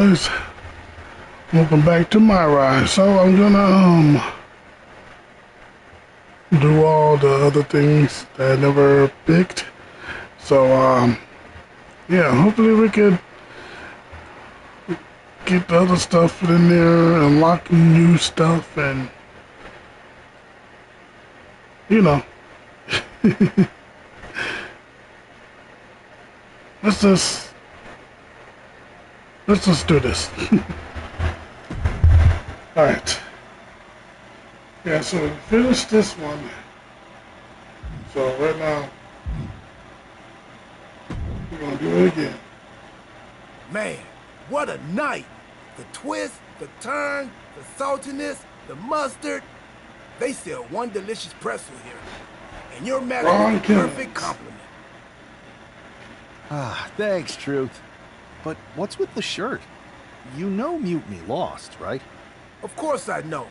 Guys, welcome back to Myrise. So I'm gonna do all the other things that I never picked. So yeah, hopefully we could get the other stuff in there, unlock new stuff, and you know, let's just let's just do this. All right. Yeah, so we finished this one. So right now we're gonna do it again. Man, what a night! The twist, the turn, the saltiness, the mustard. They sell one delicious pretzel here. And your match was the perfect compliment. Ah, thanks, Truth. But what's with the shirt? You know Mutiny lost, right? Of course I know.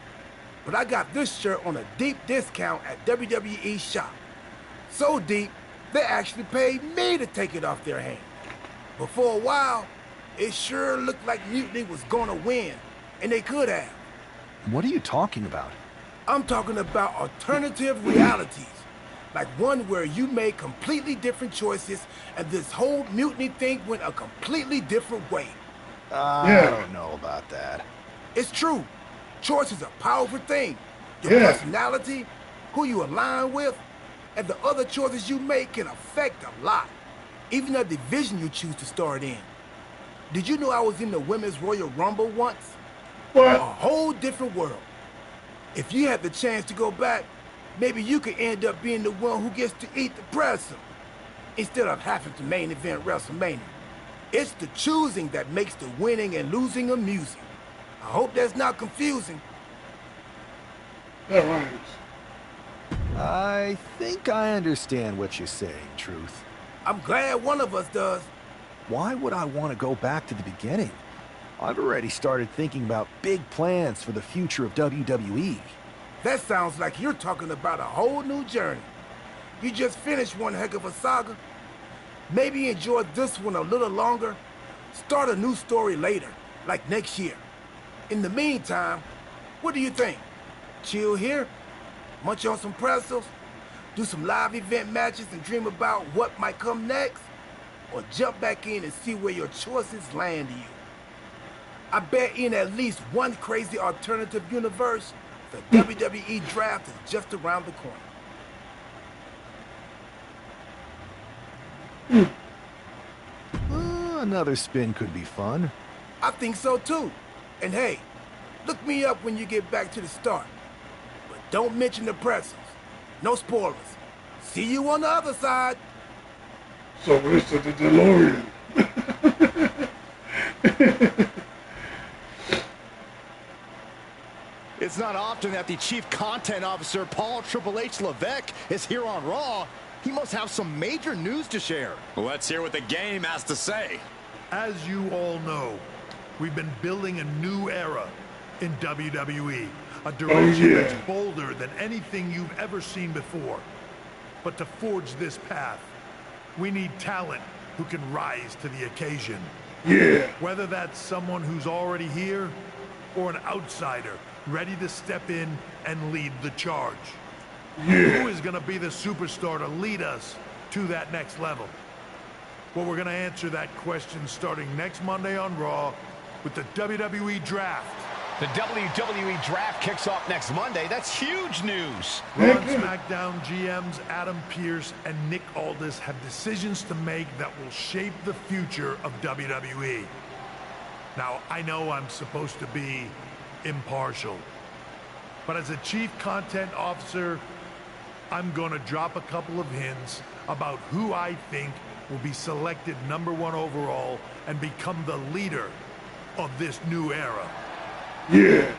But I got this shirt on a deep discount at WWE shop. So deep, they actually paid me to take it off their hands. But for a while, it sure looked like Mutiny was gonna win, and they could have. What are you talking about? I'm talking about alternative realities. Like one where you made completely different choices, and this whole Mutiny thing went a completely different way. I don't know about that. It's true. Choice is a powerful thing. Your personality, who you align with, and the other choices you make can affect a lot. Even the division you choose to start in. Did you know I was in the Women's Royal Rumble once? What? A whole different world. If you had the chance to go back, maybe you could end up being the one who gets to eat the pretzel, instead of having to main event WrestleMania. It's the choosing that makes the winning and losing amusing. I hope that's not confusing. That rhymes. I think I understand what you're saying, Truth. I'm glad one of us does. Why would I want to go back to the beginning? I've already started thinking about big plans for the future of WWE. That sounds like you're talking about a whole new journey. You just finished one heck of a saga. Maybe enjoy this one a little longer. Start a new story later, like next year. In the meantime, what do you think? Chill here? Munch on some pretzels? Do some live event matches and dream about what might come next? Or jump back in and see where your choices land you? I bet in at least one crazy alternative universe, the WWE draft is just around the corner. Another spin could be fun. I think so too. And hey, look me up when you get back to the start. But don't mention the pretzels. No spoilers. See you on the other side. So where's the DeLorean? It's not often that the Chief Content Officer, Paul Triple H Levesque, is here on Raw. He must have some major news to share. Let's hear what the game has to say. As you all know, we've been building a new era in WWE. A direction that's bolder than anything you've ever seen before. But to forge this path, we need talent who can rise to the occasion. Yeah. Whether that's someone who's already here or an outsider ready to step in and lead the charge. Yeah. Who is going to be the superstar to lead us to that next level? Well, we're going to answer that question starting next Monday on Raw with the WWE Draft. The WWE Draft kicks off next Monday. That's huge news. Raw and SmackDown GMs Adam Pearce and Nick Aldis have decisions to make that will shape the future of WWE. Now, I know I'm supposed to be impartial, but as a Chief Content Officer, I'm going to drop a couple of hints about who I think will be selected #1 overall and become the leader of this new era. Yeah.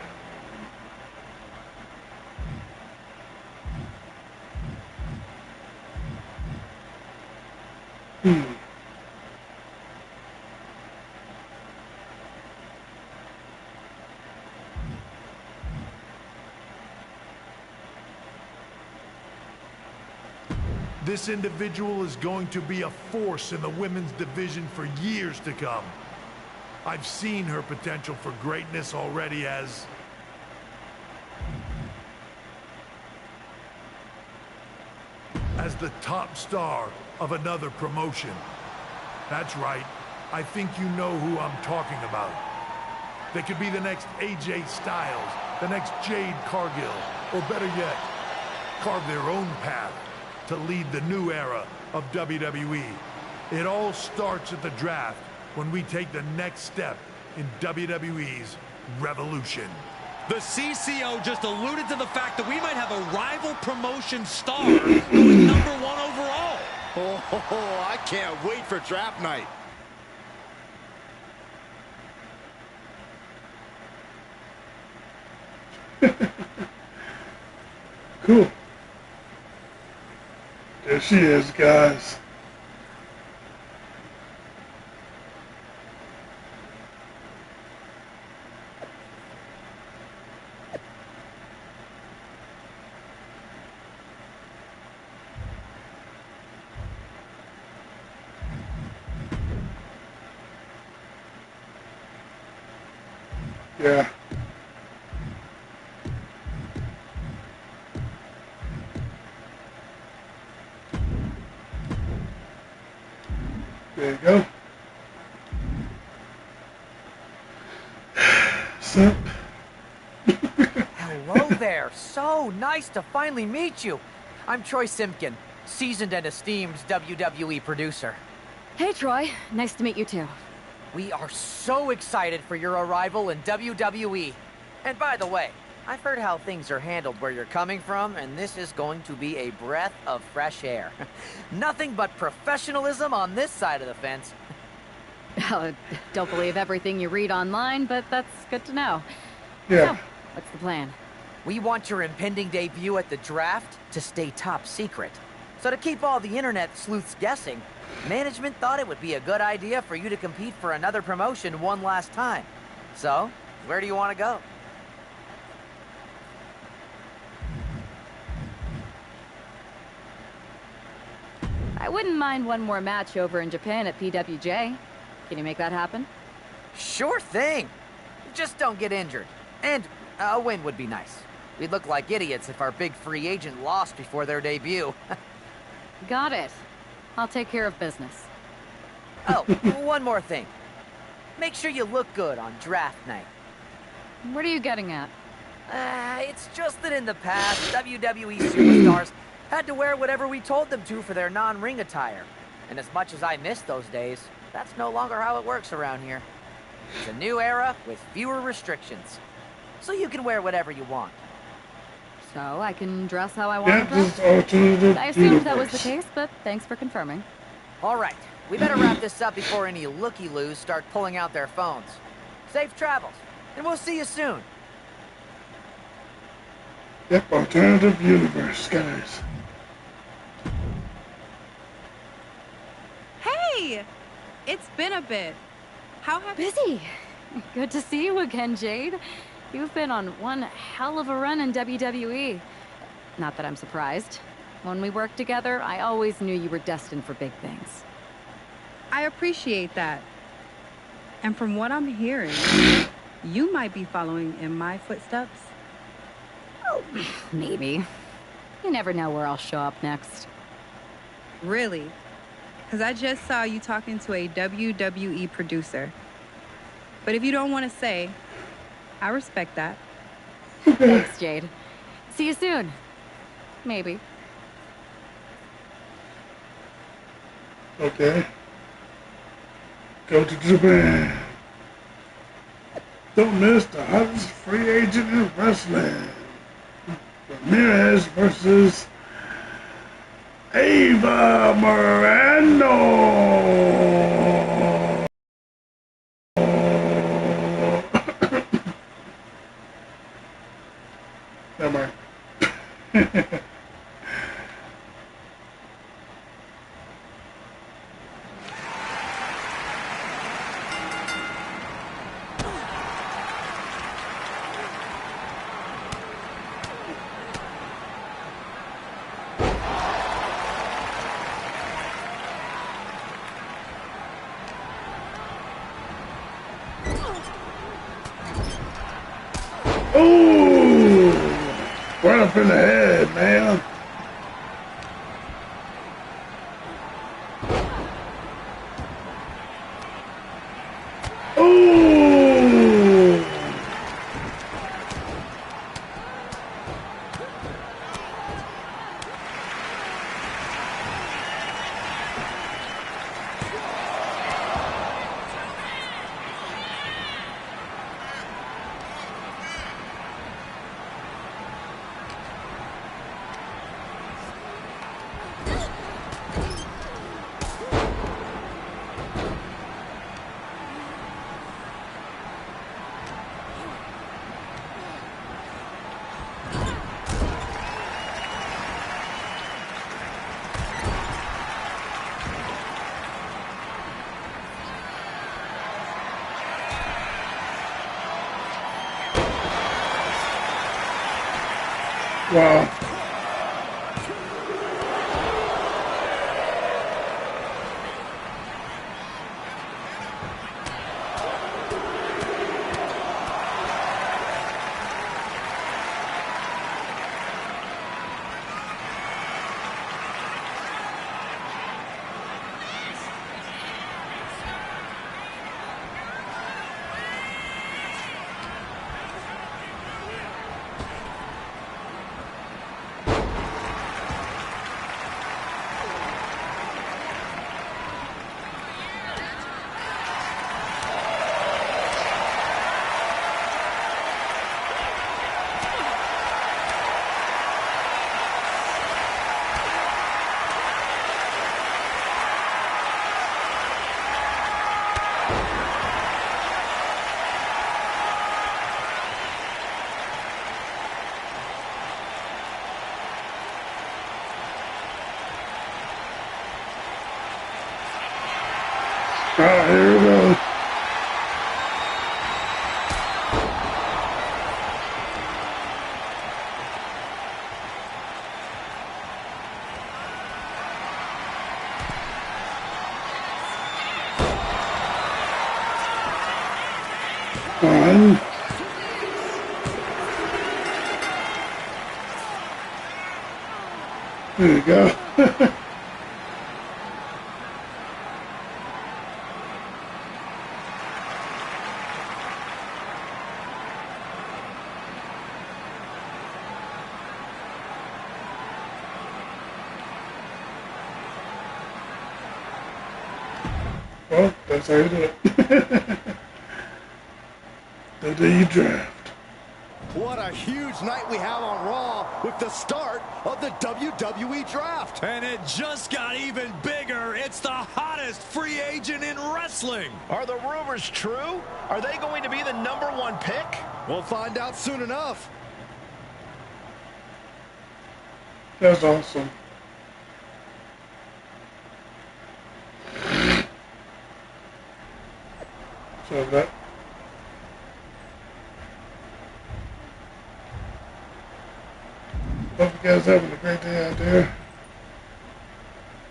This individual is going to be a force in the women's division for years to come. I've seen her potential for greatness already as the top star of another promotion. That's right. I think you know who I'm talking about. They could be the next AJ Styles, the next Jade Cargill, or better yet, carve their own path to lead the new era of WWE. It all starts at the draft when we take the next step in WWE's revolution. The CCO just alluded to the fact that we might have a rival promotion star going #1 overall. Oh, I can't wait for draft night. Cool. There she is, guys. Yeah. There you go. Simp. Hello there. So nice to finally meet you. I'm Troy Simpkin, seasoned and esteemed WWE producer. Hey, Troy. Nice to meet you, too. We are so excited for your arrival in WWE. And by the way, I've heard how things are handled where you're coming from, and this is going to be a breath of fresh air. Nothing but professionalism on this side of the fence. Don't believe everything you read online, but that's good to know. Yeah. So, what's the plan? We want your impending debut at the draft to stay top secret. So to keep all the internet sleuths guessing, management thought it would be a good idea for you to compete for another promotion one last time. So, where do you want to go? I wouldn't mind one more match over in Japan at PWJ. Can you make that happen? Sure thing. Just don't get injured. And a win would be nice. We'd look like idiots if our big free agent lost before their debut. Got it. I'll take care of business. Oh, one more thing. Make sure you look good on draft night. What are you getting at? It's just that in the past, WWE superstars had to wear whatever we told them to for their non-ring attire. And as much as I miss those days, that's no longer how it works around here. It's a new era with fewer restrictions. So you can wear whatever you want. So I can dress how I Yeah, want to this is dress? alternative I assumed that was the universe. case, but thanks for confirming. All right, we better wrap this up before any looky-loos start pulling out their phones. Safe travels, and we'll see you soon. Yep, alternative universe, guys. Hey! It's been a bit. How have Busy. Good to see you again, Jade. You've been on one hell of a run in WWE. Not that I'm surprised. When we worked together, I always knew you were destined for big things. I appreciate that. And from what I'm hearing, you might be following in my footsteps. Oh, maybe. You never know where I'll show up next. Really? Because I just saw you talking to a WWE producer. But if you don't want to say, I respect that. Thanks, Jade. See you soon. Maybe. Okay. Go to Japan. Don't miss the hottest free agent in wrestling. Myrise versus Ava Miranda. Never mind. Ooh! Right up in the head, man. Ooh! Wow. Alright, here we go. One. There you go. Well, that's how you do it. The draft. What a huge night we have on Raw with the start of the WWE Draft. And it just got even bigger. It's the hottest free agent in wrestling. Are the rumors true? Are they going to be the #1 pick? We'll find out soon enough. That's awesome. So that. Hope you guys having a great day out there.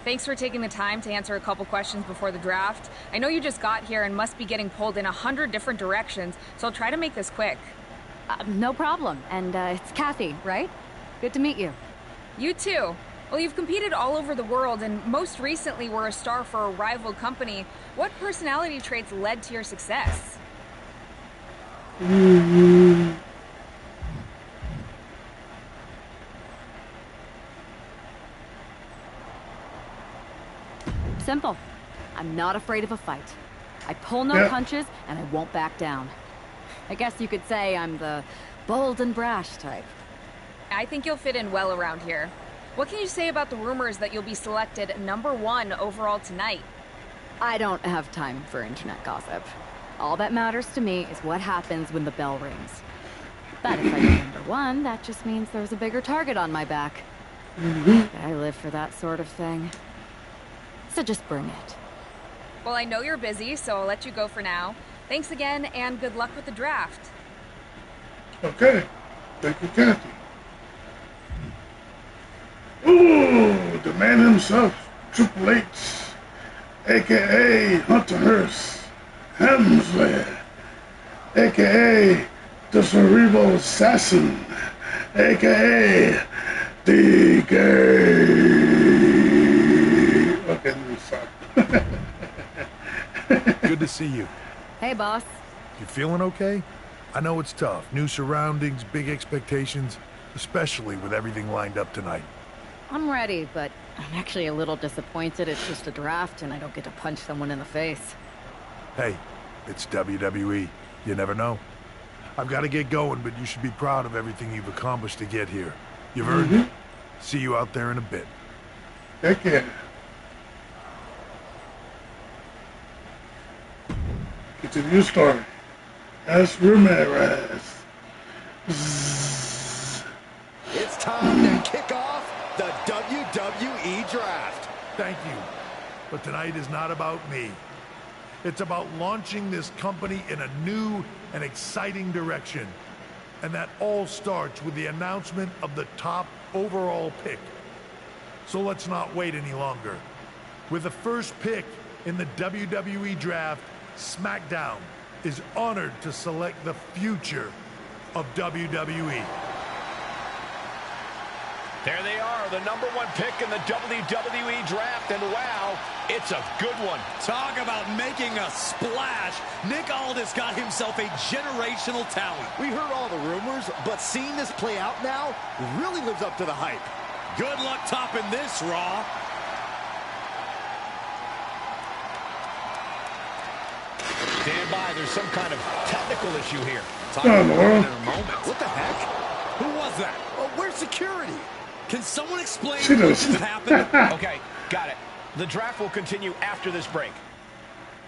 Thanks for taking the time to answer a couple questions before the draft. I know you just got here and must be getting pulled in 100 different directions, so I'll try to make this quick. No problem. And it's Kathy, right? Good to meet you. You too. Well, you've competed all over the world and most recently were a star for a rival company. What personality traits led to your success? Simple. I'm not afraid of a fight. I pull no punches, and I won't back down. I guess you could say I'm the bold and brash type. I think you'll fit in well around here. What can you say about the rumors that you'll be selected #1 overall tonight? I don't have time for internet gossip. All that matters to me is what happens when the bell rings. But if I get #1, that just means there's a bigger target on my back. I live for that sort of thing. So just bring it. Well, I know you're busy, so I'll let you go for now. Thanks again, and good luck with the draft. Okay. Thank you, Kathy. Ooh, the man himself, Triple H, a.k.a. Hunter Hearst Helmsley, a.k.a. the Cerebral Assassin, aka DK. Okay, sorry. Good to see you. Hey, boss. You feeling okay? I know it's tough. New surroundings, big expectations, especially with everything lined up tonight. I'm ready, but I'm actually a little disappointed it's just a draft and I don't get to punch someone in the face. Hey, it's WWE. You never know. I've got to get going, but you should be proud of everything you've accomplished to get here. You've earned it. See you out there in a bit. Heck yeah. Get to the news story. That's Myrise. It's time to kick off the WWE Draft. Thank you. But tonight is not about me. It's about launching this company in a new and exciting direction. And that all starts with the announcement of the top overall pick. So let's not wait any longer. With the first pick in the WWE Draft, SmackDown is honored to select the future of WWE. There they are, the #1 pick in the WWE Draft, and wow, it's a good one. Talk about making a splash. Nick Aldis got himself a generational talent. We heard all the rumors, but seeing this play out now really lives up to the hype. Good luck topping this, Raw. Stand by, there's some kind of technical issue here. Talk about it in a moment. What the heck? Who was that? Oh, where's security? Can someone explain what just happened? Okay, got it. The draft will continue after this break.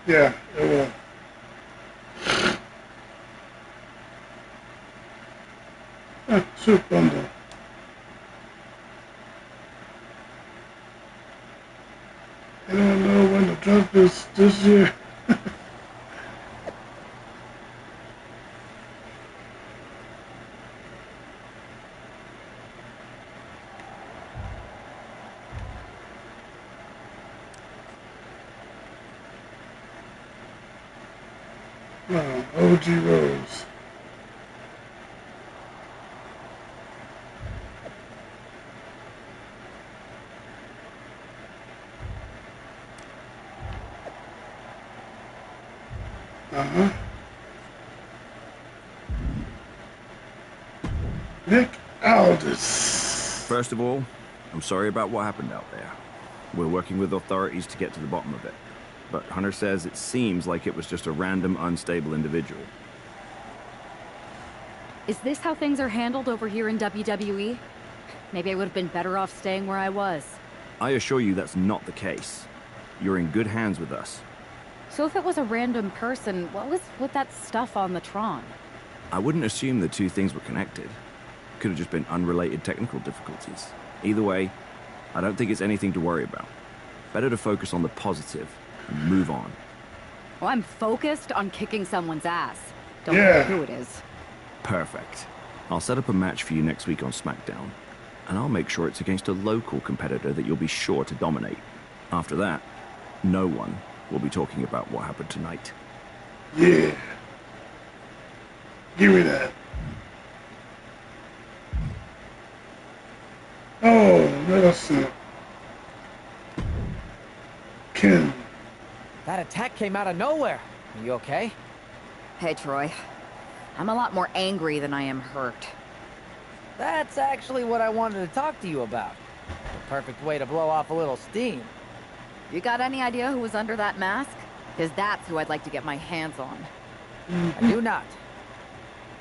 Yeah, it will. Soup bundle. I don't know when the draft is this year. No, OG Rose. Nick Aldis. First of all, I'm sorry about what happened out there. We're working with authorities to get to the bottom of it. But Hunter says it seems like it was just a random, unstable individual. Is this how things are handled over here in WWE? Maybe I would have been better off staying where I was. I assure you that's not the case. You're in good hands with us. So if it was a random person, what was with that stuff on the Tron? I wouldn't assume the two things were connected. Could have just been unrelated technical difficulties. Either way, I don't think it's anything to worry about. Better to focus on the positive and move on. Well, I'm focused on kicking someone's ass. Don't care who it is. Perfect. I'll set up a match for you next week on SmackDown. And I'll make sure it's against a local competitor that you'll be sure to dominate. After that, no one will be talking about what happened tonight. Yeah. Give me that. Oh, Medicine. Ken. That attack came out of nowhere. Are you okay? Hey, Troy. I'm a lot more angry than I am hurt. That's actually what I wanted to talk to you about. The perfect way to blow off a little steam. You got any idea who was under that mask? Because that's who I'd like to get my hands on. I do not.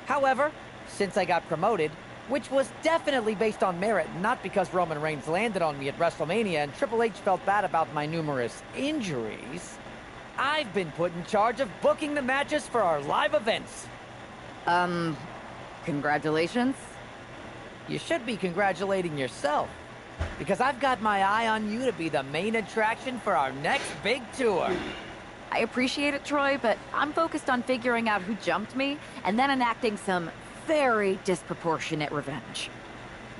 However, since I got promoted, which was definitely based on merit, not because Roman Reigns landed on me at WrestleMania and Triple H felt bad about my numerous injuries, I've been put in charge of booking the matches for our live events. Congratulations. You should be congratulating yourself, because I've got my eye on you to be the main attraction for our next big tour. I appreciate it, Troy, but I'm focused on figuring out who jumped me and then enacting some very disproportionate revenge.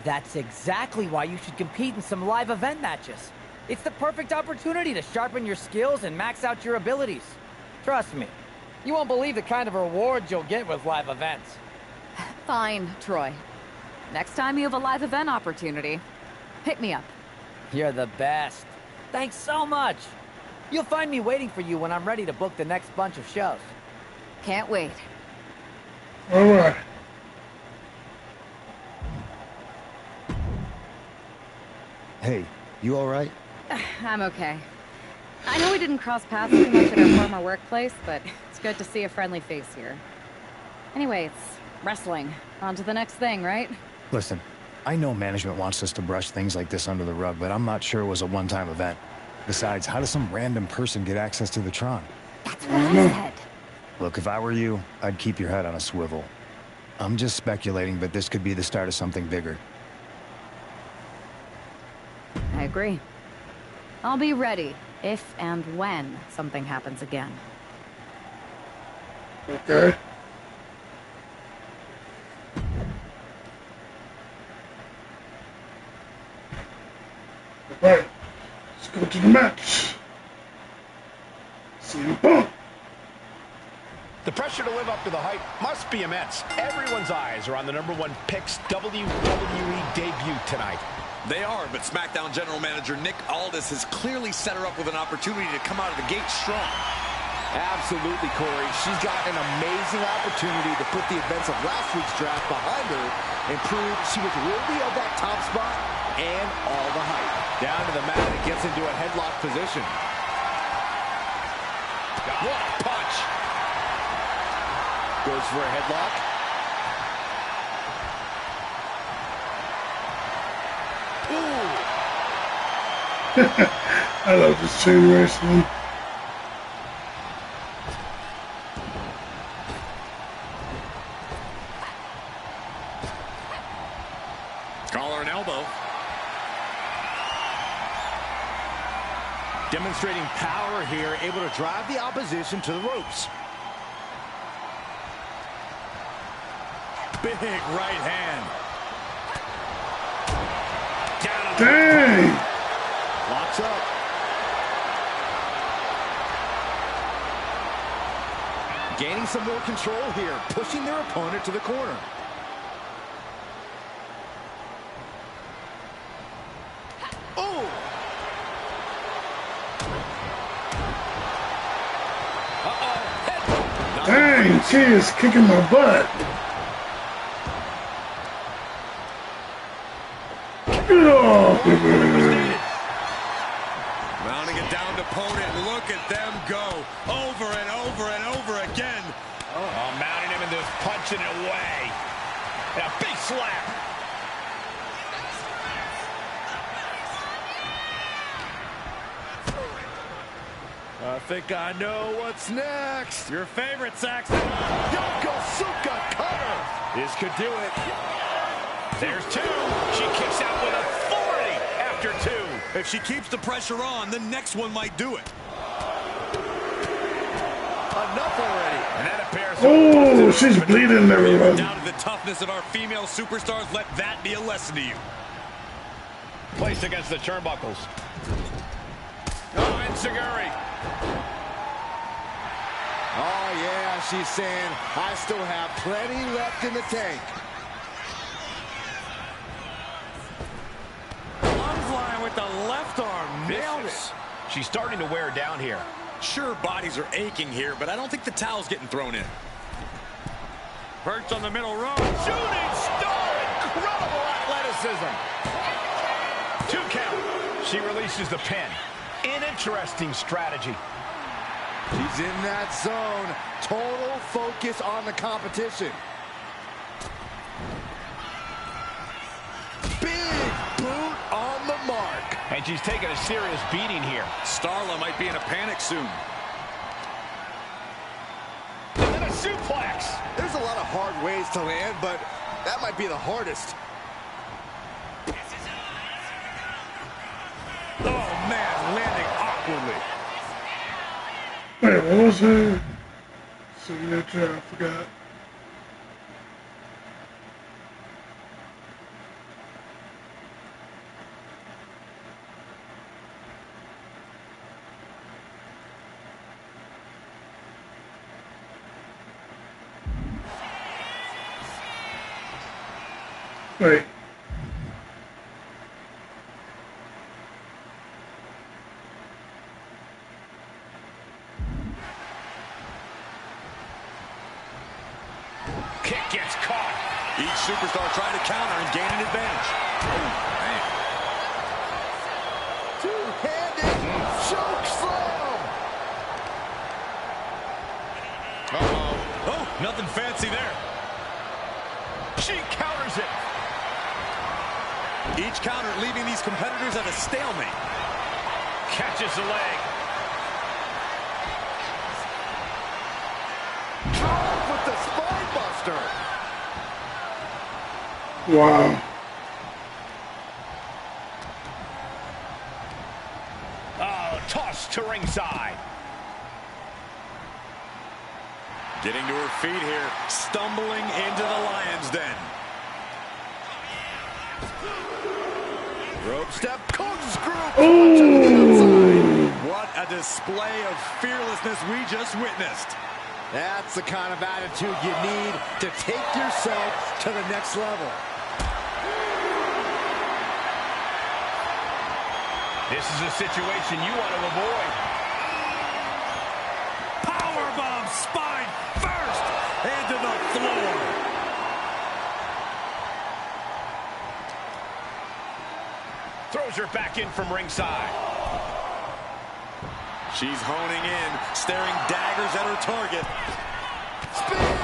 That's exactly why you should compete in some live event matches. It's the perfect opportunity to sharpen your skills and max out your abilities. Trust me, you won't believe the kind of rewards you'll get with live events. Fine, Troy. Next time you have a live event opportunity, hit me up. You're the best. Thanks so much. You'll find me waiting for you when I'm ready to book the next bunch of shows. Can't wait. All right. Hey, you all right? I'm okay. I know we didn't cross paths too much at our former workplace, but it's good to see a friendly face here. Anyway, it's wrestling. On to the next thing, right? Listen, I know management wants us to brush things like this under the rug, but I'm not sure it was a one-time event. Besides, how does some random person get access to the Tron? That's what I said. Look, if I were you, I'd keep your head on a swivel. I'm just speculating, but this could be the start of something bigger. I agree. I'll be ready if and when something happens again. Okay. Alright, let's go to the match. CM Punk. The pressure to live up to the hype must be immense. Everyone's eyes are on the #1 pick's WWE debut tonight. They are, but SmackDown General Manager Nick Aldis has clearly set her up with an opportunity to come out of the gate strong. Absolutely, Corey. She's got an amazing opportunity to put the events of last week's draft behind her and prove she was worthy of that top spot and all the hype. Down to the mat and gets into a headlock position. What a punch! Goes for a headlock. Ooh! I love this chain wrestling. Collar and elbow. Demonstrating power here, able to drive the opposition to the ropes. Big right hand. Dang! Locks up. Gaining some more control here, pushing their opponent to the corner. Oh! Uh-oh. Dang, she is kicking my butt. Get off of me. Mounting it down to opponent. Look at them go. Over and over and over again. Oh, mounting him and just punching it away. And a big slap. I think I know what's next. Your favorite, Saxon. Yokosuka cutter. This could do it. There's two. She kicks out with authority after two. If she keeps the pressure on, the next one might do it. Enough already. And that appears. Oh, she's bleeding everyone. Down to the toughness of our female superstars. Let that be a lesson to you. Placed against the turnbuckles. Oh, and Seguri. Oh, yeah, she's saying, I still have plenty left in the tank. Clothesline with the left arm. Nailed it. She's starting to wear down here. Sure, bodies are aching here, but I don't think the towel's getting thrown in. Perched on the middle row. Shooting star. Incredible athleticism. 2 count. She releases the pin. An interesting strategy. She's in that zone. Total focus on the competition. Big boot on the mark. And she's taking a serious beating here. Starla might be in a panic soon. And then a suplex. There's a lot of hard ways to land, but that might be the hardest. Oh, man, landing awkwardly. Wait, what was her signature? I forgot. Wait. Kick gets caught. Each superstar trying to counter and gain an advantage. Oh, man. Two-handed choke slam. Uh-oh. Oh, nothing fancy there. She counters it. Each counter leaving these competitors at a stalemate. Catches the leg. Drop with the spine buster. Wow. Oh, tossed to ringside. Getting to her feet here, stumbling into the lion's den. Rope step, corkscrew. Ooh. What a display of fearlessness we just witnessed. That's the kind of attitude you need to take yourself to the next level. This is a situation you want to avoid. Powerbomb, spine first, into the floor. Throws her back in from ringside. She's honing in, staring daggers at her target. Spear!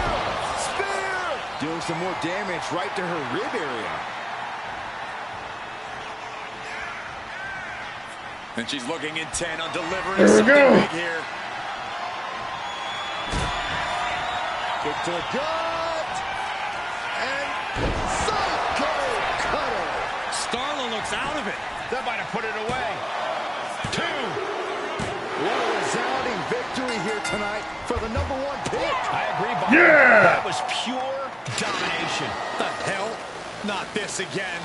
Spear! Doing some more damage right to her rib area. And she's looking intent on delivering There we something go. big here. Kick to the gut. And Psycho Cutter. Starla looks out of it. That might have put it away. 2. What a resounding victory here tonight for the #1 pick. I agree, Bob. Yeah. That was pure domination. The hell? Not this again.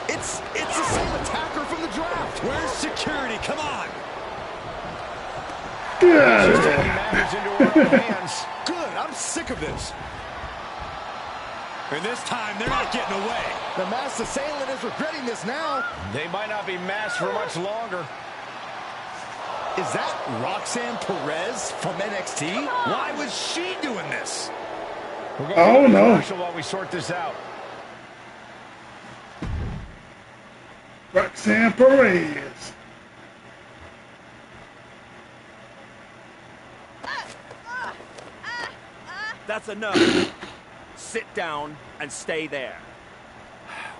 It's the same attacker from the draft. Where's security? Come on. She's taking matters into her own hands. Good, I'm sick of this. And this time, they're not getting away. The masked assailant is regretting this now. They might not be masked for much longer. Is that Roxanne Perez from NXT? Why was she doing this? We're going Oh, to no. commercial while we sort this out. Roxanne Perez. That's enough. Sit down and stay there.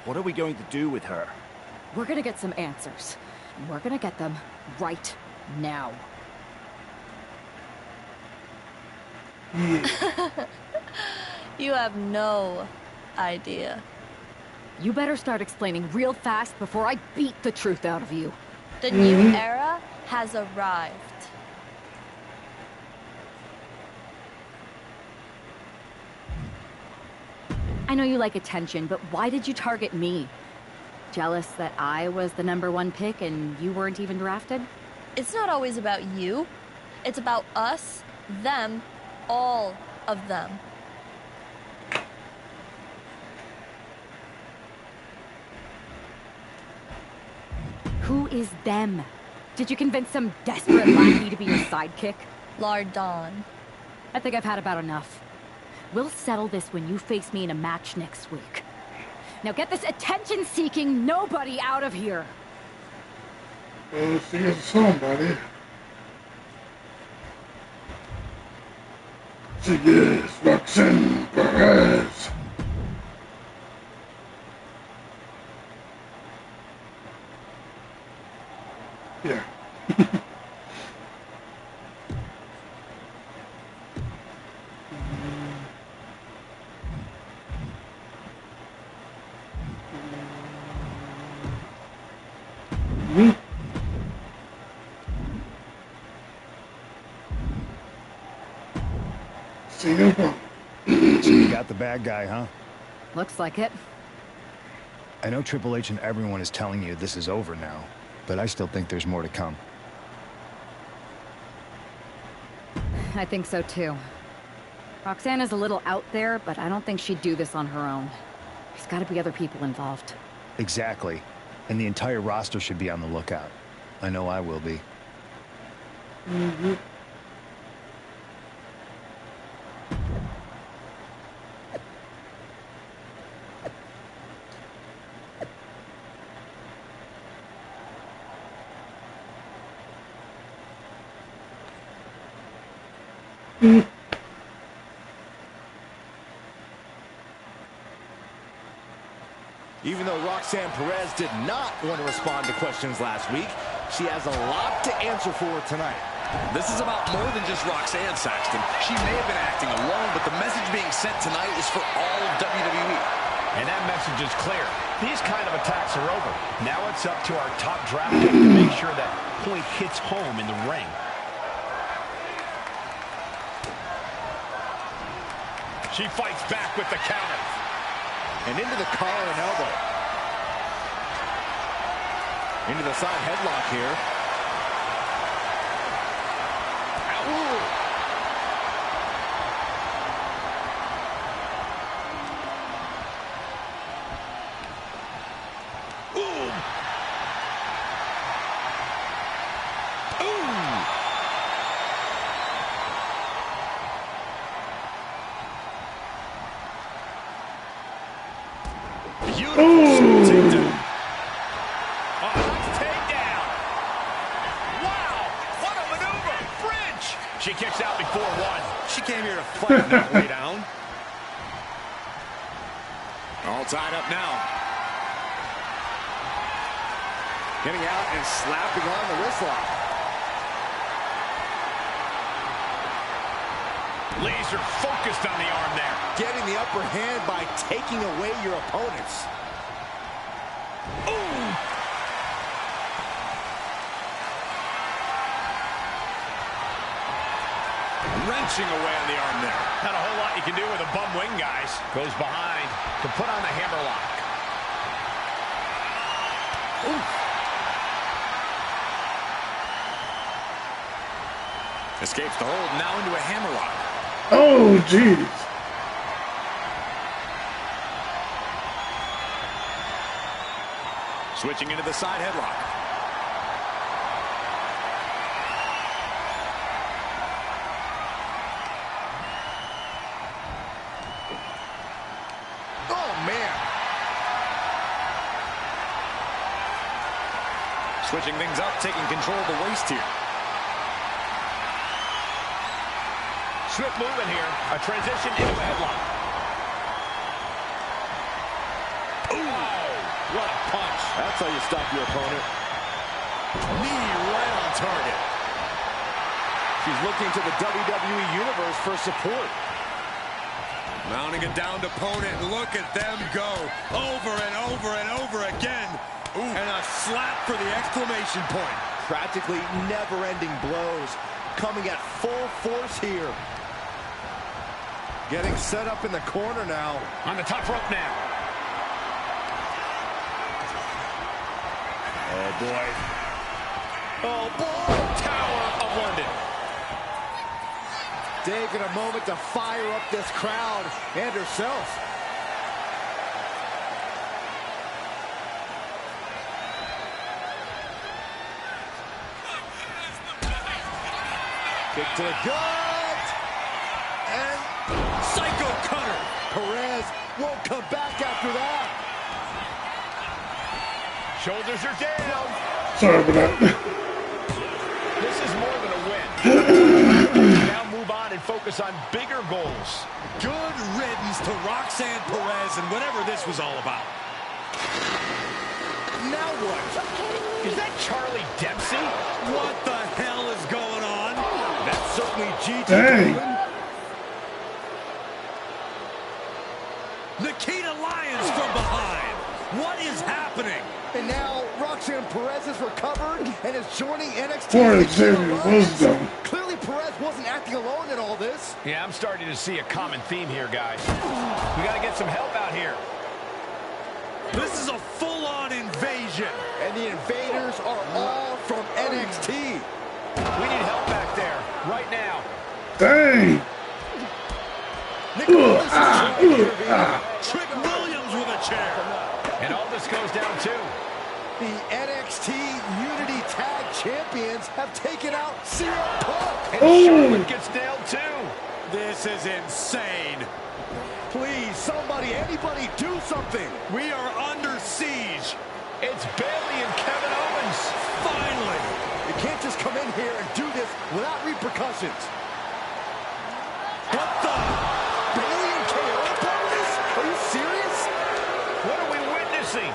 What are we going to do with her? We're gonna get some answers. And we're gonna get them right now. You have no idea. You better start explaining real fast before I beat the truth out of you. The new era has arrived. I know you like attention, but why did you target me? Jealous that I was the #1 pick and you weren't even drafted? It's not always about you. It's about us, them, all of them. Who is them? Did you convince some desperate lackey to be your sidekick? Lardon. I think I've had about enough. We'll settle this when you face me in a match next week. Now get this attention-seeking nobody out of here! Well, she is somebody. She is Roxanne Perez. Yeah. See you. So you got the bad guy, huh? Looks like it. I know Triple H and everyone is telling you this is over now, but I still think there's more to come. I think so too. Roxanne is a little out there, but I don't think she'd do this on her own. There's got to be other people involved. Exactly. And the entire roster should be on the lookout. I know I will be. Mm-hmm. Even though Roxanne Perez did not want to respond to questions last week, she has a lot to answer for tonight. This is about more than just Roxanne, Saxton. She may have been acting alone, but the message being sent tonight is for all of WWE. And that message is clear. These kind of attacks are over. Now it's up to our top draft pick to make sure that point hits home in the ring. She fights back with the counter. And into the collar and elbow. Into the side headlock here. Ooh. She kicks out before one. She came here to fight, not lay down. All tied up now. Getting out and slapping on the wrist lock. Laser focused on the arm there. Getting the upper hand by taking away your opponents. Ooh! Wrenching away on the arm there. Not a whole lot you can do with a bum wing, guys. Goes behind to put on the hammerlock. Escapes the hold, now into a hammerlock. Oh, jeez. Switching into the side headlock. Switching things up, taking control of the waist here. Swift movement here. A transition into a headlock. Ooh, what a punch. That's how you stop your opponent. Knee right on target. She's looking to the WWE Universe for support. Mounting a downed opponent. Look at them go. Over and over and over again. Ooh. And a slap for the exclamation point. Practically never-ending blows coming at full force here. Getting set up in the corner now. On the top rope now. Oh, boy. Oh, boy. Tower of London. Taking a moment to fire up this crowd and herself. Kick to the gut. And Psycho cutter. Perez won't come back after that. Shoulders are down. Sorry about that. This is more than a win. Now move on and focus on bigger goals. Good riddance to Roxanne Perez and whatever this was all about. Now what? Is that Charlie Dempsey? What the hell is going on? That's certainly Gigi. Dang. Nikita Lyons from behind. What is happening? And now Roxanne Perez is recovered and is joining NXT. Poor Xavier Wisdom. Clearly Perez wasn't acting alone in all this. Yeah, I'm starting to see a common theme here, guys. We got to get some help out here. This is a full-on invasion. And the invaders are all from NXT. We need help back there, right now. Dang. Trick Williams with a chair. Lewis goes down too. The NXT Unity Tag Champions have taken out CM Punk. And Charlotte gets nailed too. This is insane. Please, somebody, anybody, do something. We are under siege. It's Bayley and Kevin Owens. Finally. You can't just come in here and do this without repercussions. What the? Bayley and KO about this? Are you serious? What are we witnessing?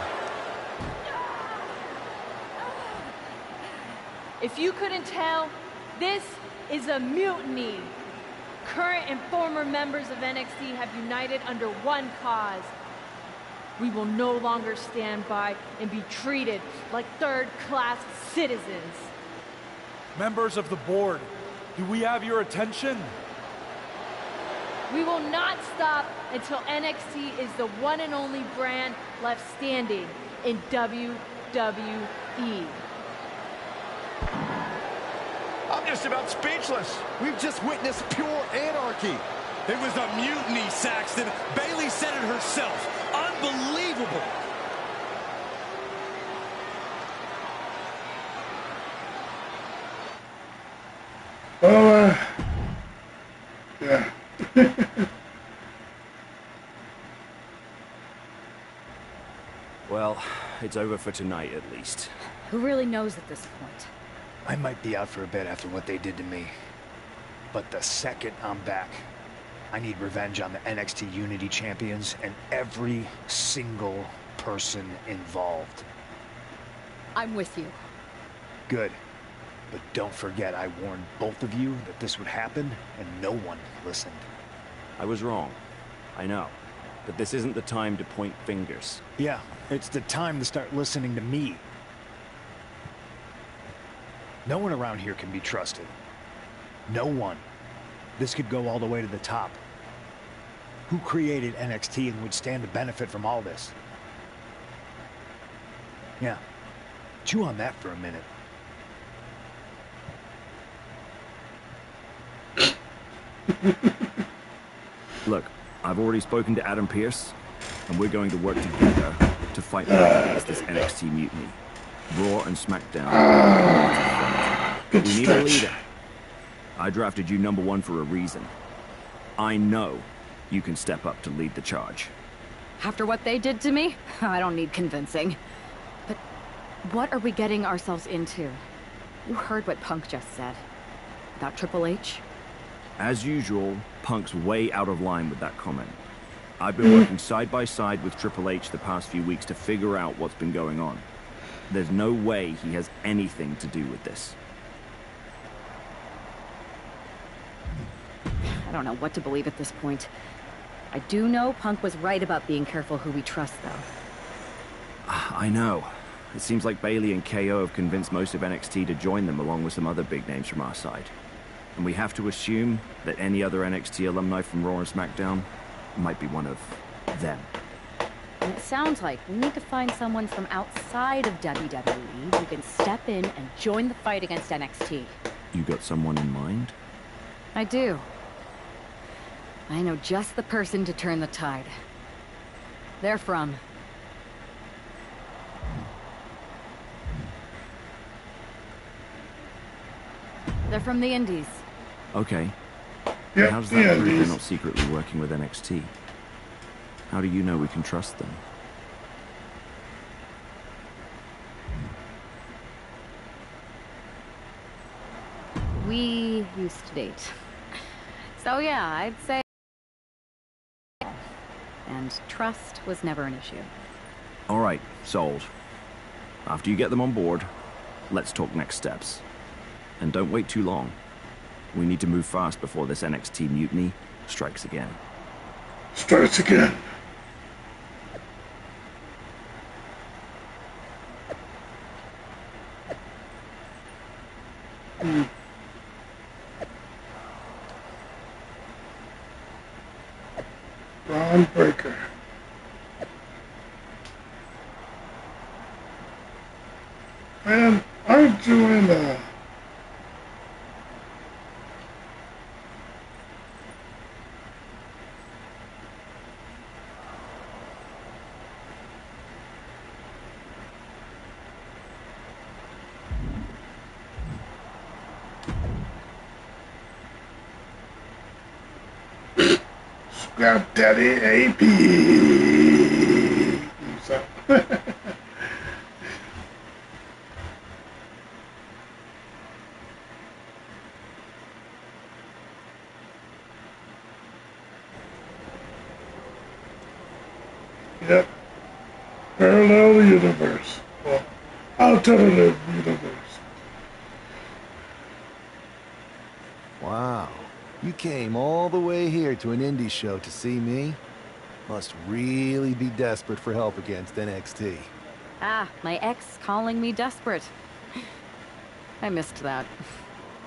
If you couldn't tell, this is a mutiny. Current and former members of NXT have united under one cause. We will no longer stand by and be treated like third-class citizens. Members of the board, do we have your attention? We will not stop until NXT is the one and only brand left standing in WWE. I'm just about speechless. We've just witnessed pure anarchy. It was a mutiny, Saxton. Bayley said it herself. Unbelievable. Yeah. Well, it's over for tonight at least. Who really knows at this point? I might be out for a bit after what they did to me. But the second I'm back, I need revenge on the NXT Unity Champions and every single person involved. I'm with you. Good. But don't forget, I warned both of you that this would happen, and no one listened. I was wrong. I know. But this isn't the time to point fingers. Yeah, it's the time to start listening to me. No one around here can be trusted. No one. This could go all the way to the top. Who created NXT and would stand to benefit from all this? Yeah. Chew on that for a minute. Look, I've already spoken to Adam Pearce, and we're going to work together to fight back against this NXT mutiny. Raw and SmackDown. We need a leader. I drafted you #1 for a reason. I know you can step up to lead the charge. After what they did to me, I don't need convincing. But what are we getting ourselves into? You heard what Punk just said. About Triple H? As usual, Punk's way out of line with that comment. I've been working side by side with Triple H the past few weeks to figure out what's been going on. There's no way he has anything to do with this. I don't know what to believe at this point. I do know Punk was right about being careful who we trust, though. I know. It seems like Bayley and KO have convinced most of NXT to join them along with some other big names from our side. And we have to assume that any other NXT alumni from Raw and SmackDown might be one of them. And it sounds like we need to find someone from outside of WWE who can step in and join the fight against NXT. You got someone in mind? I do. I know just the person to turn the tide. They're from... They're from the Indies. Okay. Yep, How does that prove they're not secretly working with NXT? How do you know we can trust them? We used to date. So yeah, I'd say... And trust was never an issue. All right, sold. After you get them on board, let's talk next steps. And don't wait too long. We need to move fast before this NXT mutiny strikes again. Strikes again. Ron Breaker. Man, aren't you in got Daddy AP. So. Yep. Parallel universe. Well, alternative universe. Wow. You came all the way here to an indie show to see me? Must really be desperate for help against NXT. Ah, my ex calling me desperate. I missed that.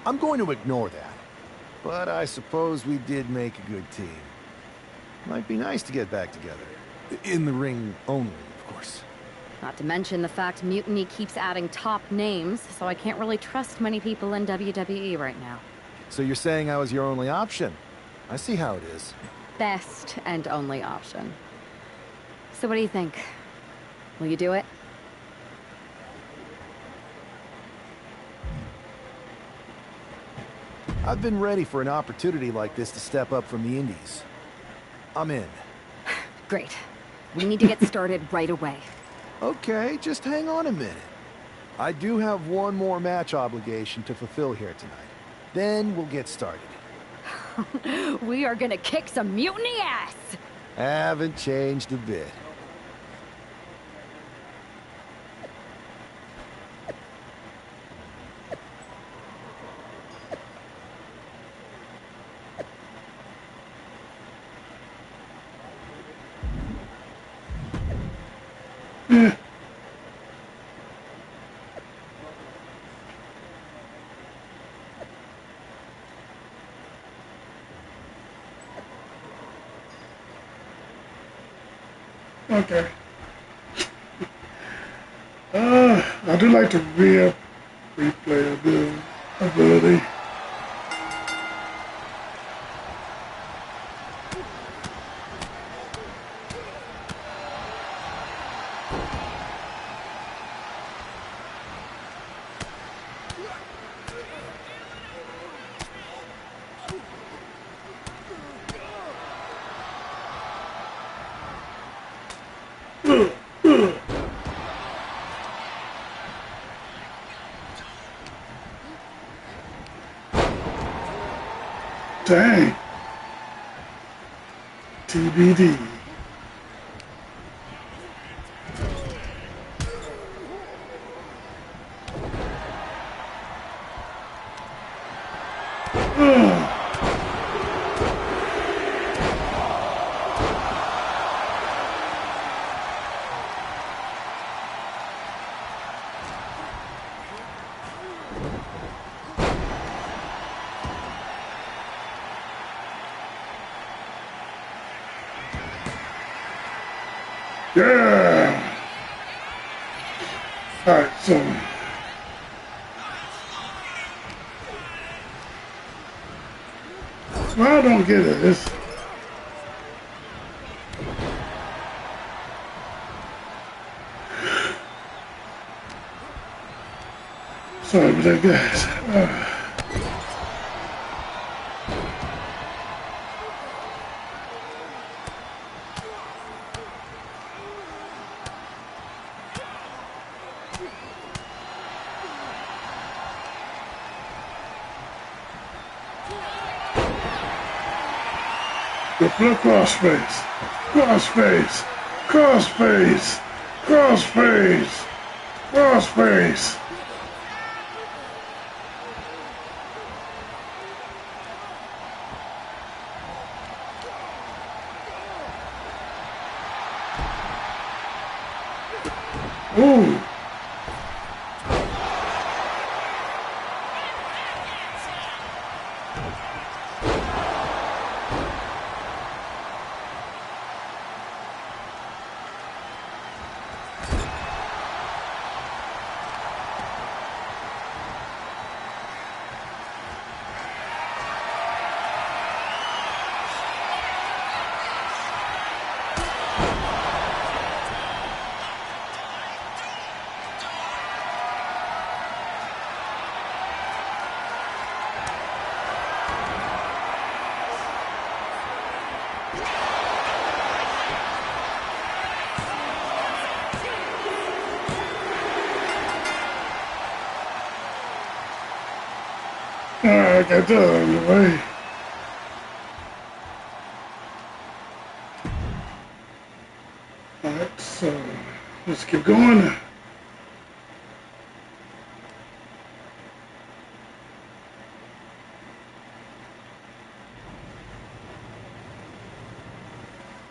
I'm going to ignore that. But I suppose we did make a good team. Might be nice to get back together. In the ring only, of course. Not to mention the fact Mutiny keeps adding top names, so I can't really trust many people in WWE right now. So you're saying I was your only option? I see how it is. Best and only option. So what do you think? Will you do it? I've been ready for an opportunity like this to step up from the indies. I'm in. Great. We need to get started right away. Okay, just hang on a minute. I do have one more match obligation to fulfill here tonight. Then we'll get started. We are gonna kick some Mutiny ass! Haven't changed a bit. Okay. I do like to replay ability. Dang. TBD. Yeah. All right, so what I don't get it is sorry about that, guys. The flip crossface, crossface, crossface, crossface, crossface. Ooh. I got that out of the way. Alright, so let's keep going.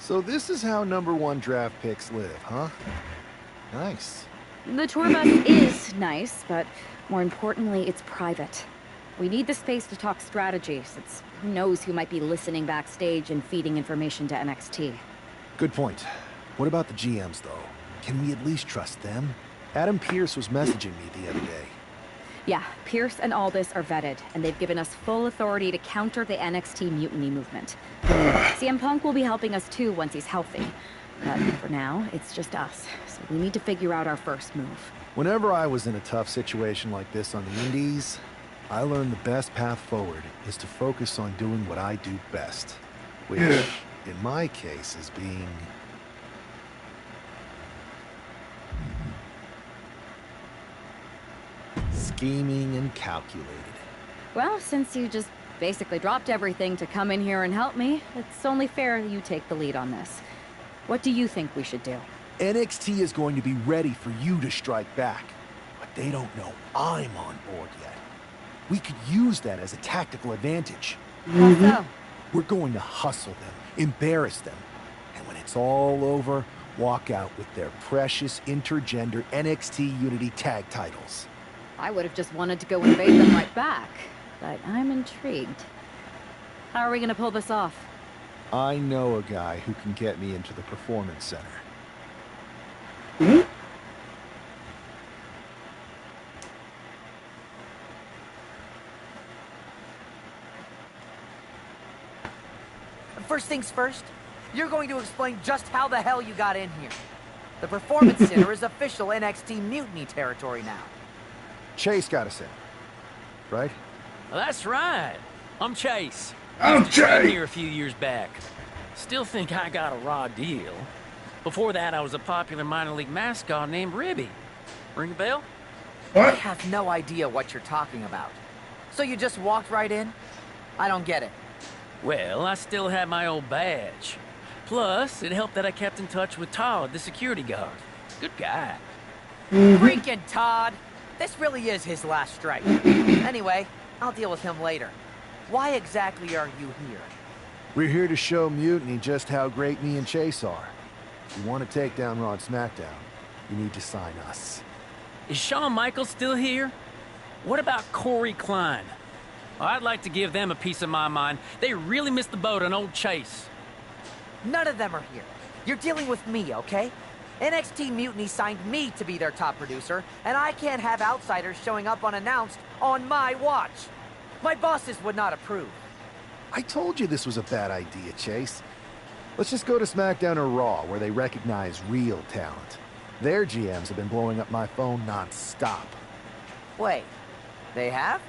So this is how #1 draft picks live, huh? Nice. The tour bus is nice, but more importantly, it's private. We need the space to talk strategy, since who knows who might be listening backstage and feeding information to NXT. Good point. What about the GMs, though? Can we at least trust them? Adam Pearce was messaging me the other day. Yeah, Pierce and Aldis are vetted, and they've given us full authority to counter the NXT mutiny movement. CM Punk will be helping us too once he's healthy. But for now, it's just us, so we need to figure out our first move. Whenever I was in a tough situation like this on the Indies, I learned the best path forward is to focus on doing what I do best. Which, in my case, is being... scheming and calculated. Well, since you just basically dropped everything to come in here and help me, it's only fair you take the lead on this. What do you think we should do? NXT is going to be ready for you to strike back, but they don't know I'm on board yet. We could use that as a tactical advantage. How so? We're going to hustle them, embarrass them, and when it's all over, walk out with their precious intergender NXT Unity tag titles. I would have just wanted to go invade them right back, but I'm intrigued. How are we gonna pull this off? I know a guy who can get me into the Performance Center. First things first, you're going to explain just how the hell you got in here. The Performance Center is official NXT Mutiny territory now. Chase got us in, right? Well, that's right. I'm Chase. I'm Used to train Chase. here a few years back. Still think I got a raw deal. Before that, I was a popular minor league mascot named Ribby. Ring a bell? I have no idea what you're talking about. So you just walked right in? I don't get it. Well, I still had my old badge. Plus, it helped that I kept in touch with Todd, the security guard. Good guy. Freaking Todd! This really is his last strike. Anyway, I'll deal with him later. Why exactly are you here? We're here to show Mutiny just how great me and Chase are. If you want to take down Raw and SmackDown, you need to sign us. Is Shawn Michaels still here? What about Corey Klein? Well, I'd like to give them a piece of my mind. They really missed the boat on old Chase. None of them are here. You're dealing with me, okay? NXT Mutiny signed me to be their top producer, and I can't have outsiders showing up unannounced on my watch. My bosses would not approve. I told you this was a bad idea, Chase. Let's just go to SmackDown or Raw, where they recognize real talent. Their GMs have been blowing up my phone non-stop. Wait, they have?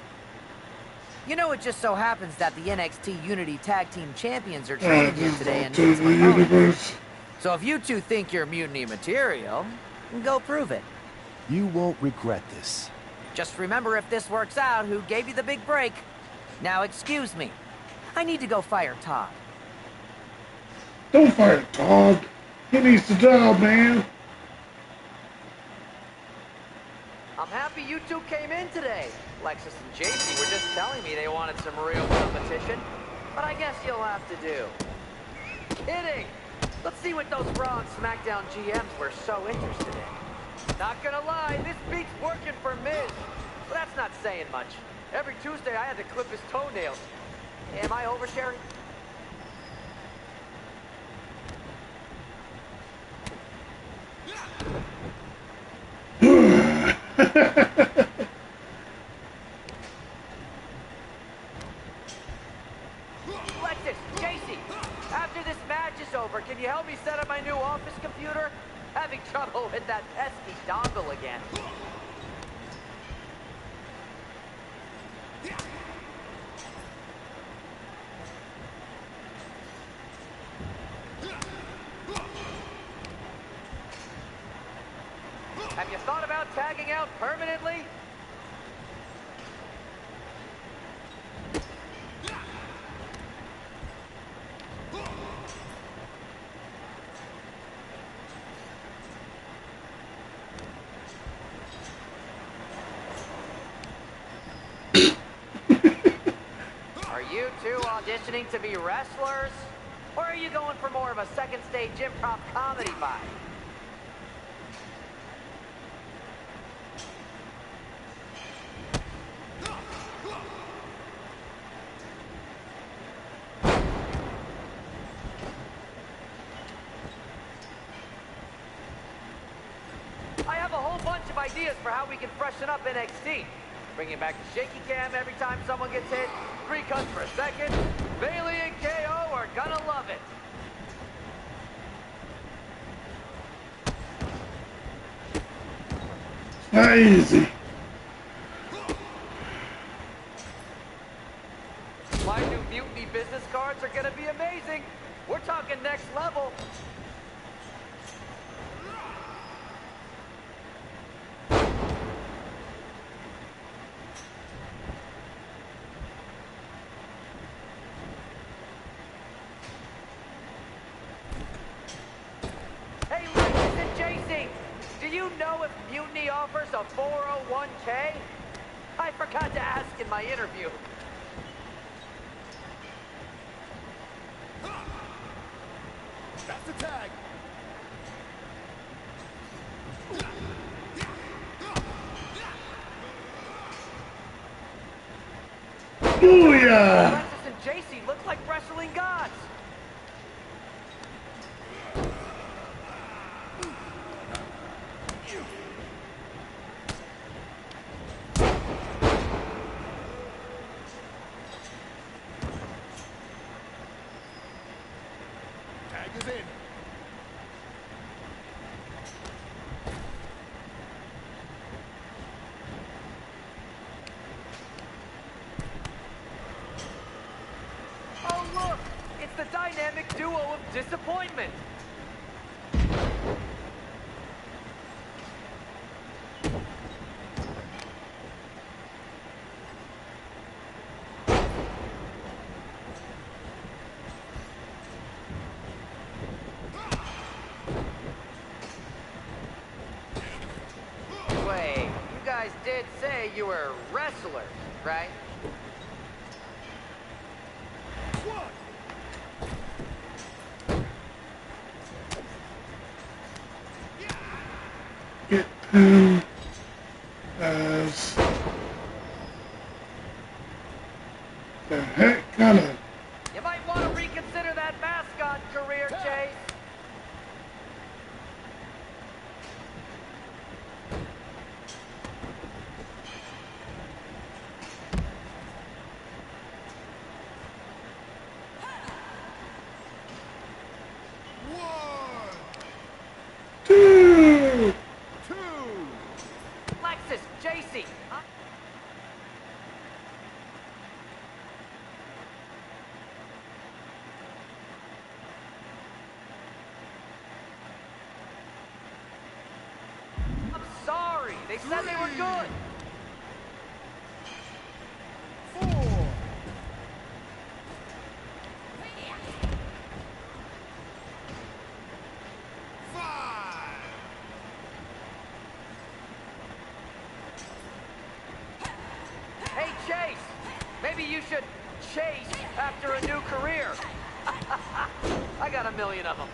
You know, it just so happens that the NXT Unity Tag Team Champions are training here today and need some opponents. So if you two think you're Mutiny material, go prove it. You won't regret this. Just remember, if this works out, who gave you the big break. Now, excuse me. I need to go fire Todd. Don't fire Todd. He needs the job, man. I'm happy you two came in today. Lexus and JC were just telling me they wanted some real competition, but I guess you'll have to do. Kidding! Let's see what those Raw and SmackDown GMs were so interested in. Not gonna lie, this beat's working for Miz. But that's not saying much. Every Tuesday I had to clip his toenails. Am I oversharing? Lexus, JC, after this match is over, can you help me set up my new office computer? Having trouble with that pesky dongle again. Have you thought about tagging out permanently? auditioning to be wrestlers? Or are you going for more of a second stage improv comedy vibe? I have a whole bunch of ideas for how we can freshen up NXT. Bringing back the shaky cam every time someone gets hit, 3 cuts per second. Bailey and KO are gonna love it. Not easy. My new Mutiny business cards are gonna be amazing. We're talking next level. Hey, listen, JC. Do you know if Mutiny offers a 401k? I forgot to ask in my interview. That's the tag. Booyah! Alexis and JC look like wrestling gods. Tag is in. Oh, look! It's the dynamic duo of disappointment. Wait, you guys did say you were wrestlers, right? Get down as the heck kind of. You might want to reconsider that mascot career, Chase. Two. Lexus, JC. I'm sorry. They said they were good. 4. Hey, Chase. Maybe you should chase after a new career. I got a million of them.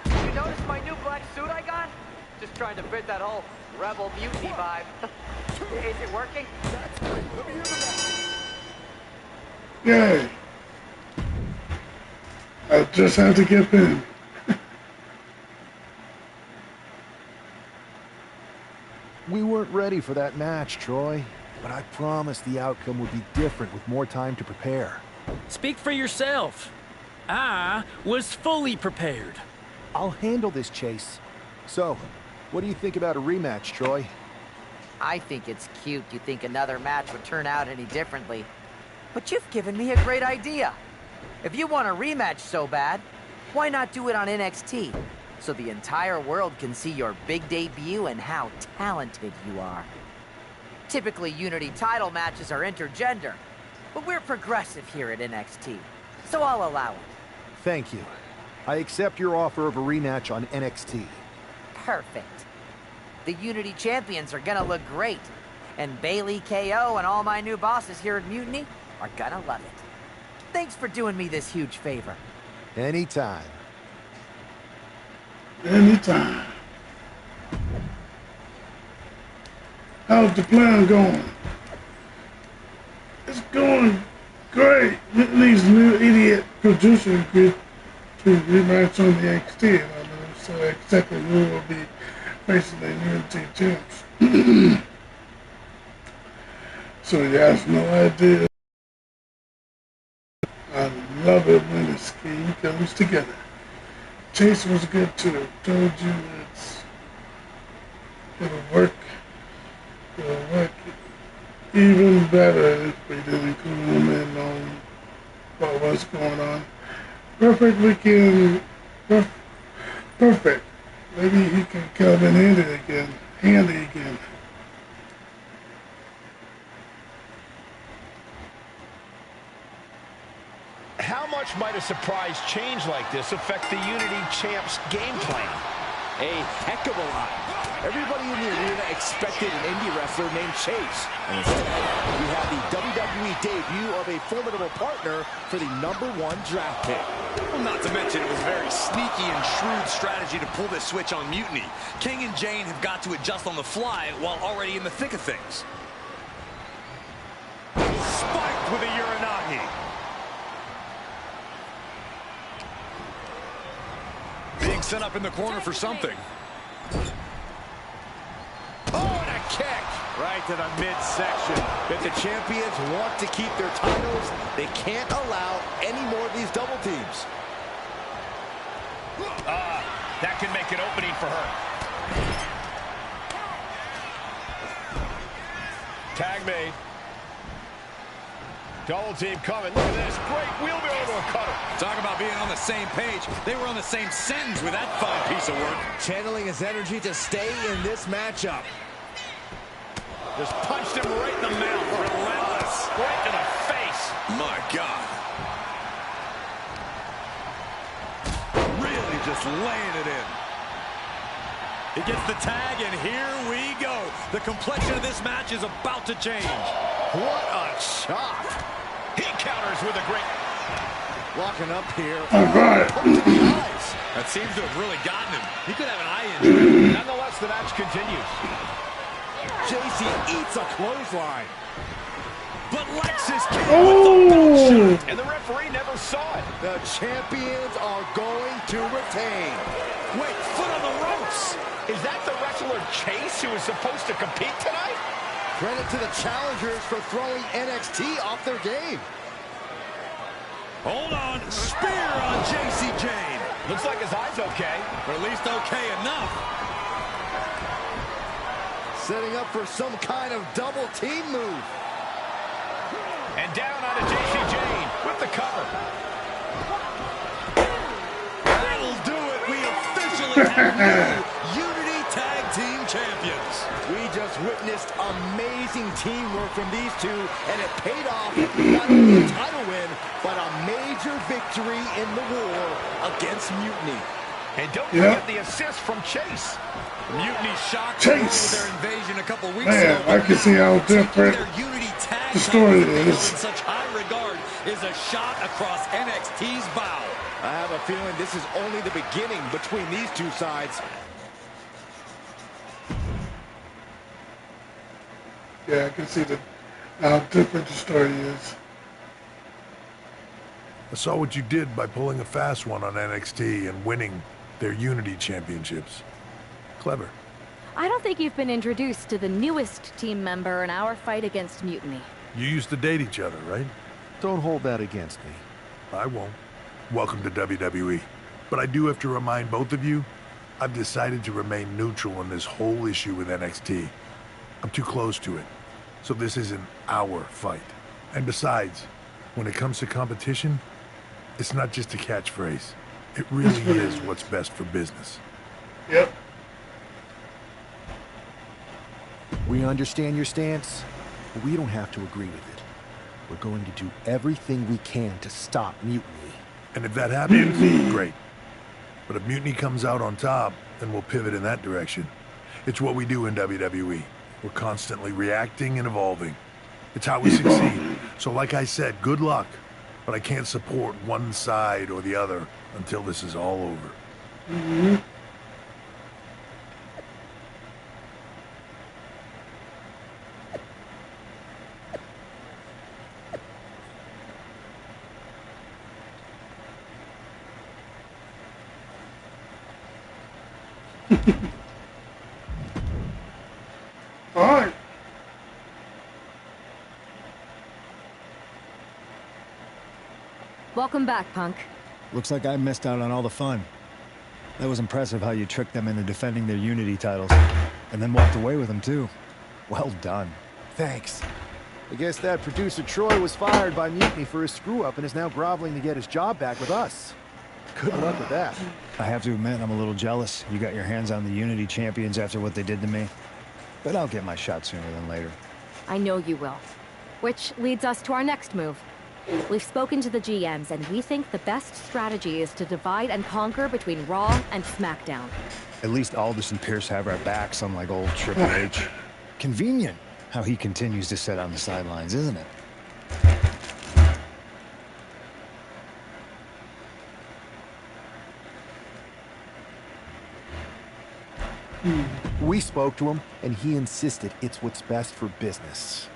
You notice my new black suit I got? Just trying to fit that whole rebel mutiny vibe. Is it working? That's great. Let me hear the Yay! I just had to get in. We weren't ready for that match, Troy, but I promised the outcome would be different with more time to prepare. Speak for yourself. I was fully prepared. I'll handle this, Chase. So, what do you think about a rematch, Troy? I think it's cute you think another match would turn out any differently. But you've given me a great idea. If you want a rematch so bad, why not do it on NXT? So the entire world can see your big debut and how talented you are. Typically, Unity title matches are intergender. but we're progressive here at NXT, so I'll allow it. Thank you. I accept your offer of a rematch on NXT. Perfect. The Unity Champions are gonna look great, and Bailey, KO, and all my new bosses here at Mutiny are gonna love it. Thanks for doing me this huge favor. Anytime. Anytime. How's the plan going? It's going great. These new idiot producers agreed to rematch on the NXT, and I know so exactly who will be facing the Unity champs. So he has no idea. I love it when the scheme comes together. Chase was good too. Told you it'll work. It'll work even better if we didn't clue him in on what was going on. Perfect weekend. Perfect. Maybe he can come in handy again. How much might a surprise change like this affect the Unity Champs game plan? A heck of a lot. Everybody in the arena expected an indie wrestler named Chase. And instead, we have the WWE debut of a formidable partner for the #1 draft pick. Well, not to mention it was a very sneaky and shrewd strategy to pull this switch on Mutiny. King and Jane have got to adjust on the fly while already in the thick of things. Spiked with a Uranagi. Being set up in the corner for something. Oh, and a kick. Right to the midsection. If the champions want to keep their titles, they can't allow any more of these double teams. That could make an opening for her. Tag made. Double team coming. Look at this. Great wheelbarrow to a cutter. Talk about being on the same page. They were on the same sentence with that fine piece of work. Channeling his energy to stay in this matchup. Just punched him right in the mouth. Relentless. Right to the face. My God. Really just laying it in. He gets the tag, and here we go. The complexion of this match is about to change. What a shot. He counters with a great... Locking up here. All right. That seems to have really gotten him. He could have an eye injury. Nonetheless, the match continues. JC eats a clothesline. But Lexus came with the belt shot. And the referee never saw it. The champions are going to retain. Wait, foot on the ropes. Is that the wrestler Chase who was supposed to compete tonight? Credit to the challengers for throwing NXT off their game. Hold on. Spear on JC Jane. Looks like his eye's okay. Or at least okay enough. Setting up for some kind of double team move. And down onto JC Jane with the cover. That'll do it. We officially have new Unity Tag Team Champions. We just witnessed amazing teamwork from these two, and it paid off not only a title win, but a major victory in the war against Mutiny. And don't forget the assist from Chase. Mutiny shocked Chase. with their invasion a couple weeks Man, ago. I can see how different Their Unity Tag the story in is. such high regard is a shot across NXT's bow. I have a feeling this is only the beginning between these two sides. Yeah, I can see how different the story is. I saw what you did by pulling a fast one on NXT and winning their Unity Championships. Clever. I don't think you've been introduced to the newest team member in our fight against Mutiny. You used to date each other, right? Don't hold that against me. I won't. Welcome to WWE. But I do have to remind both of you, I've decided to remain neutral in this whole issue with NXT. I'm too close to it. So this isn't our fight. And besides, when it comes to competition, it's not just a catchphrase. It really is what's best for business. Yep. We understand your stance, but we don't have to agree with it. We're going to do everything we can to stop mutiny. And if that happens, great. But if mutiny comes out on top, then we'll pivot in that direction. It's what we do in WWE. We're constantly reacting and evolving. It's how we succeed. So like I said, good luck. But I can't support one side or the other until this is all over. Mm-hmm. All right. Welcome back, Punk. Looks like I missed out on all the fun. That was impressive how you tricked them into defending their Unity titles. And then walked away with them, too. Well done. Thanks. I guess that producer Troy was fired by Mutiny for his screw-up and is now groveling to get his job back with us. Good luck with that. I have to admit, I'm a little jealous. You got your hands on the Unity champions after what they did to me. But I'll get my shot sooner than later. I know you will. Which leads us to our next move. We've spoken to the GMs, and we think the best strategy is to divide and conquer between Raw and SmackDown. At least Aldis and Pierce have our backs, unlike old Triple H. Convenient how he continues to sit on the sidelines, isn't it? We spoke to him, and he insisted it's what's best for business.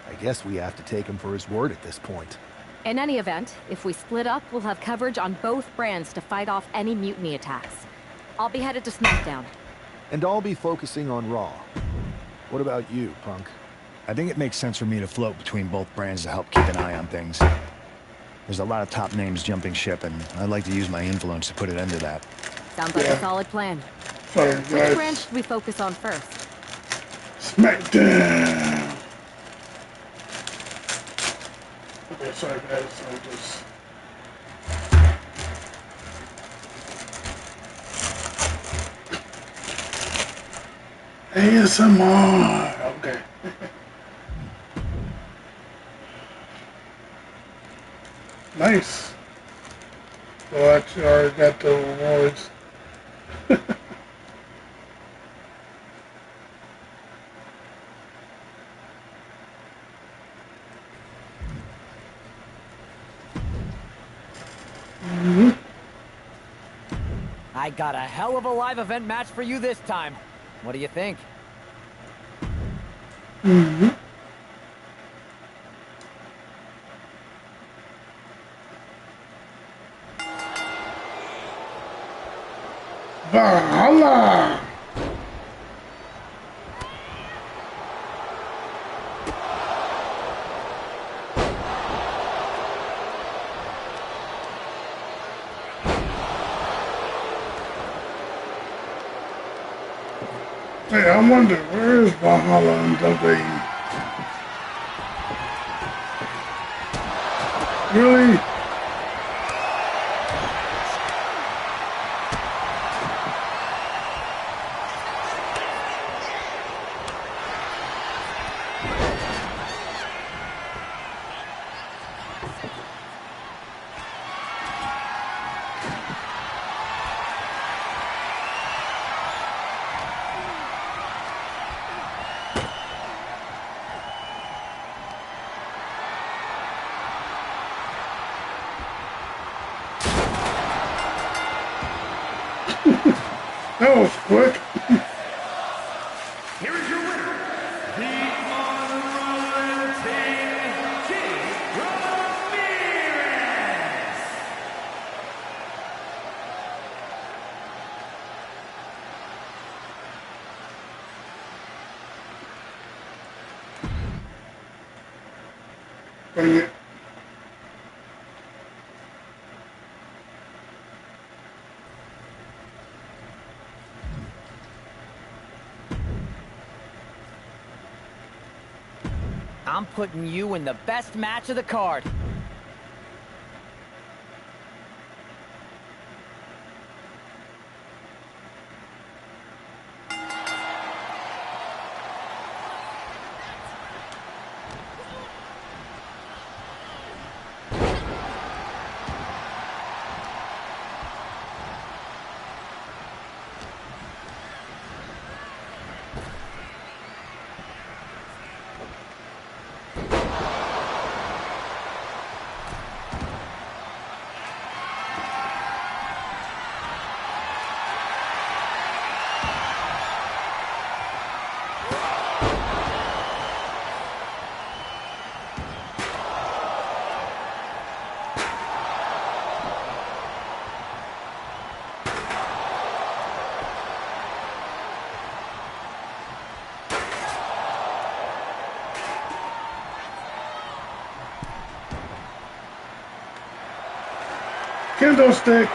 I guess we have to take him for his word at this point. In any event, if we split up, we'll have coverage on both brands to fight off any mutiny attacks. I'll be headed to SmackDown. And I'll be focusing on Raw. What about you, Punk? I think it makes sense for me to float between both brands to help keep an eye on things. There's a lot of top names jumping ship, and I'd like to use my influence to put an end to that. Sounds like a solid plan. Sorry, Which guys. brand should we focus on first? SmackDown. Okay, sorry guys, I'm just... ASMR. Okay. Nice. So I already got the awards. I got a hell of a live event match for you this time. What do you think? Valhalla! Hey, I wonder, where is Valhalla in WWE? Really? That was quick. Here is your winner, the unrelenting King Ramirez. Bring it. I'm putting you in the best match of the card. Kendo stick.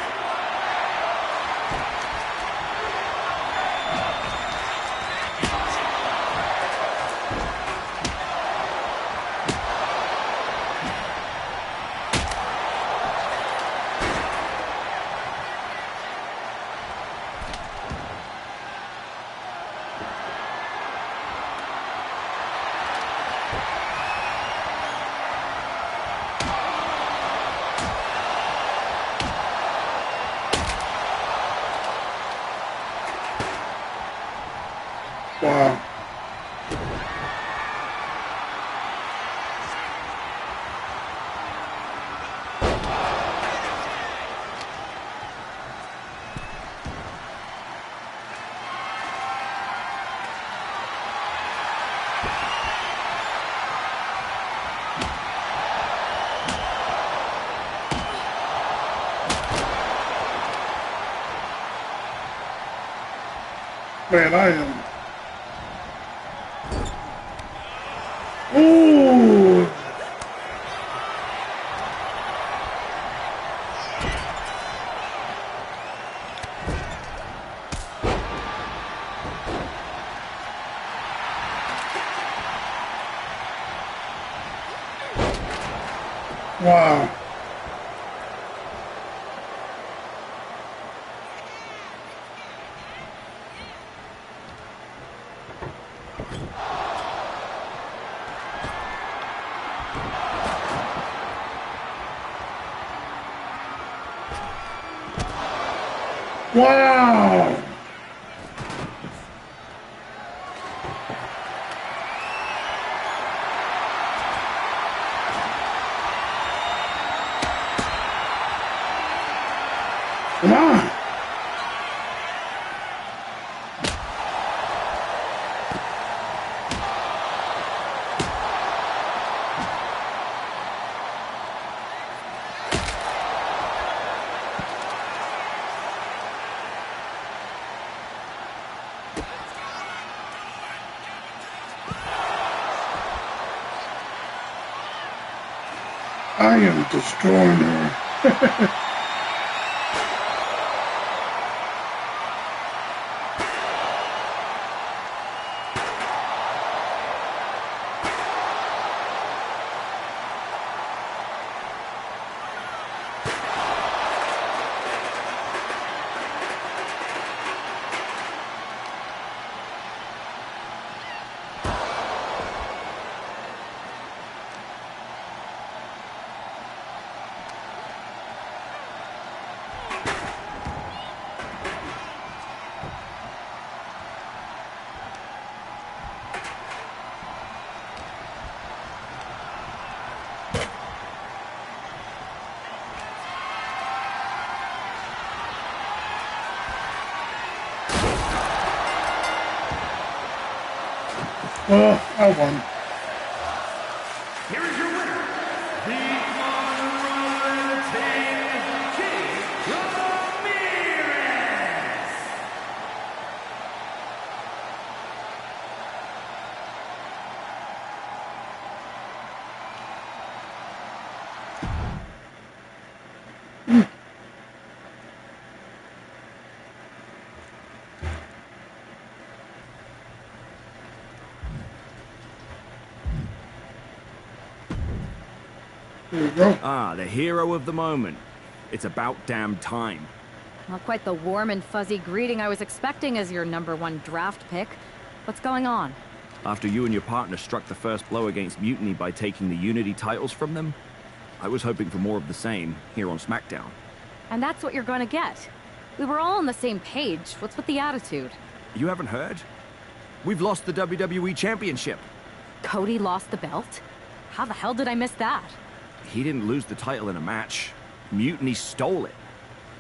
Wow. Man, I am. Ooh. Wow. Wow! Come on! I am destroying her. Well, I won. Here is your winner, the unrelenting King, Ramirez. There you go. Ah, the hero of the moment. It's about damn time. Not quite the warm and fuzzy greeting I was expecting as your #1 draft pick. What's going on? After you and your partner struck the first blow against Mutiny by taking the Unity titles from them, I was hoping for more of the same here on SmackDown. And that's what you're gonna get. We were all on the same page. What's with the attitude? You haven't heard? We've lost the WWE Championship. Cody lost the belt? How the hell did I miss that? He didn't lose the title in a match. Mutiny stole it.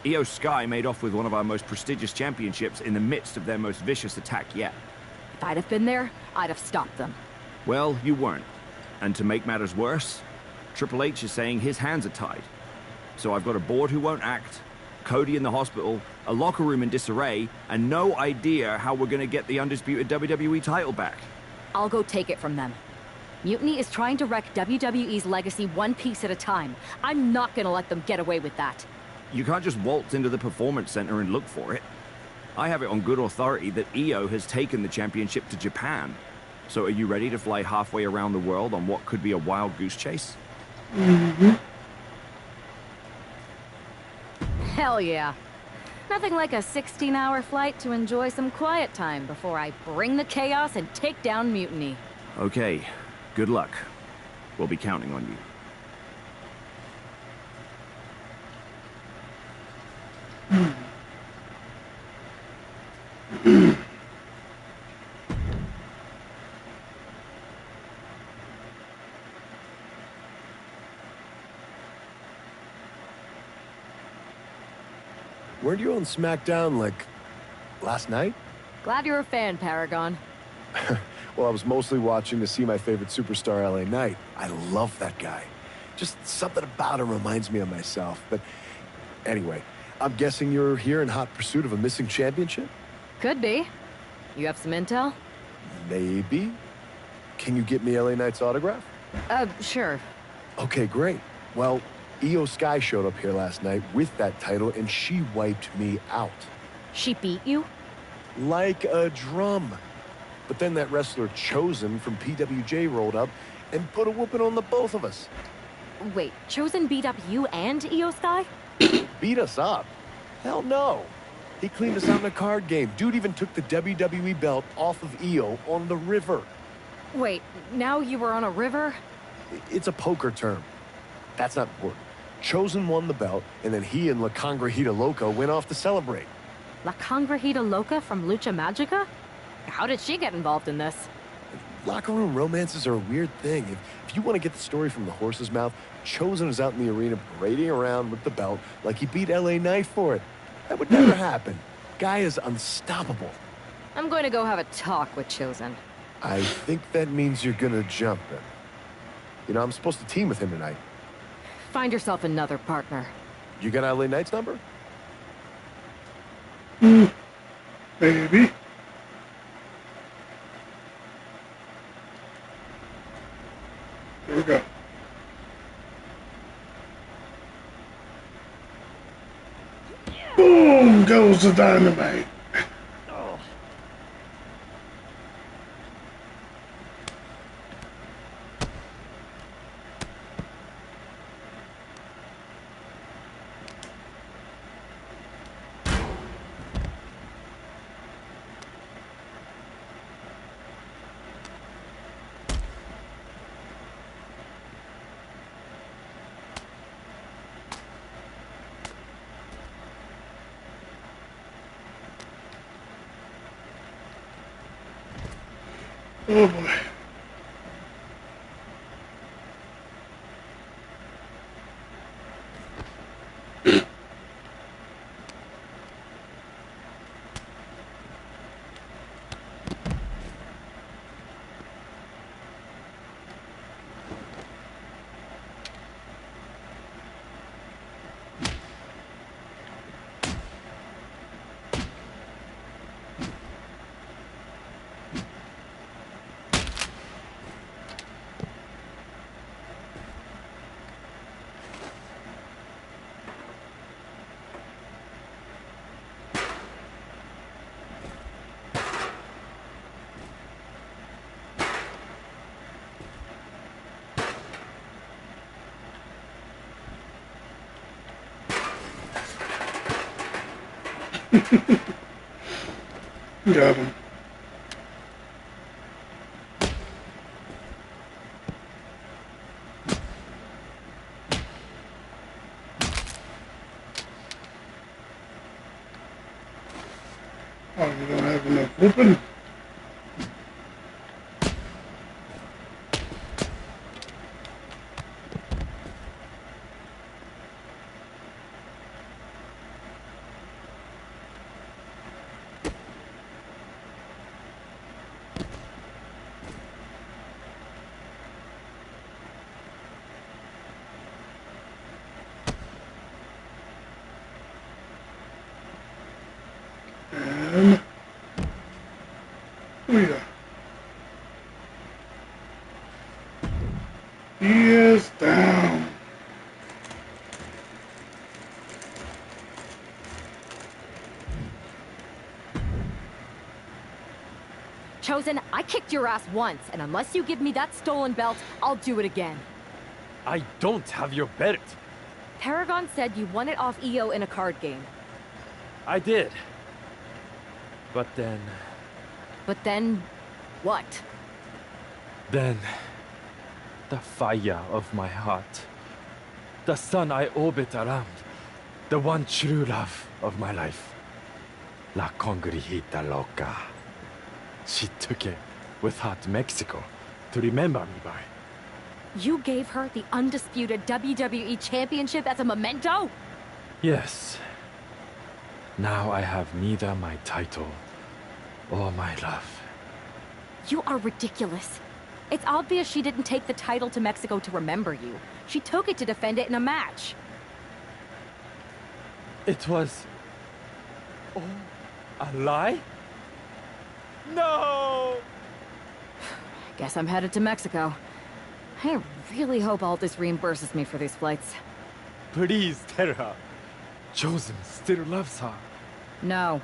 Io Sky made off with one of our most prestigious championships in the midst of their most vicious attack yet. If I'd have been there, I'd have stopped them. Well, you weren't. And to make matters worse, Triple H is saying his hands are tied. So I've got a board who won't act, Cody in the hospital, a locker room in disarray, and no idea how we're gonna get the undisputed WWE title back. I'll go take it from them. Mutiny is trying to wreck WWE's legacy one piece at a time. I'm not gonna let them get away with that. You can't just waltz into the Performance Center and look for it. I have it on good authority that Io has taken the championship to Japan. So are you ready to fly halfway around the world on what could be a wild goose chase? Mm-hmm. Hell yeah. Nothing like a 16-hour flight to enjoy some quiet time before I bring the chaos and take down Mutiny. Okay, good luck. We'll be counting on you. Weren't you on SmackDown, like, last night? Glad you're a fan, Paragon. Well, I was mostly watching to see my favorite superstar, LA Knight. I love that guy. Just something about him reminds me of myself. But anyway, I'm guessing you're here in hot pursuit of a missing championship? Could be. You have some intel? Maybe. Can you get me LA Knight's autograph? Sure. Okay, great. Well, Io Sky showed up here last night with that title, and she wiped me out. She beat you? Like a drum. But then that wrestler Chosen from PWJ rolled up and put a whooping on the both of us. Wait, Chosen beat up you and Io Sky? Beat us up? Hell no. He cleaned us out in a card game. Dude even took the WWE belt off of Io on the river. Wait, now you were on a river? It's a poker term. That's not important. Chosen won the belt, and then he and La Congrejita Loca went off to celebrate. La Congrejita Loca from Lucha Magica? How did she get involved in this? Locker room romances are a weird thing. If you want to get the story from the horse's mouth, Chosen is out in the arena parading around with the belt like he beat LA Knight for it. That would never happen. Guy is unstoppable. I'm going to go have a talk with Chosen. I think that means you're gonna jump him. You know, I'm supposed to team with him tonight. Find yourself another partner. You got LA Knight's number? Maybe. Here we go. Boom goes the dynamite. Oh boy. Got him. Oh, you don't have enough whooping? And Chosen, I kicked your ass once, and unless you give me that stolen belt, I'll do it again. I don't have your belt. Paragon said you won it off EO in a card game. I did. But then... But then... what? Then... the fire of my heart. The sun I orbit around. The one true love of my life. La Congrijita Loca. She took it with her to Mexico to remember me by. You gave her the undisputed WWE Championship as a memento? Yes. Now I have neither my title or my love. You are ridiculous. It's obvious she didn't take the title to Mexico to remember you. She took it to defend it in a match. It was... oh, a lie? No! Guess I'm headed to Mexico. I really hope Aldis reimburses me for these flights. Please tell her. Chosen still loves her. No.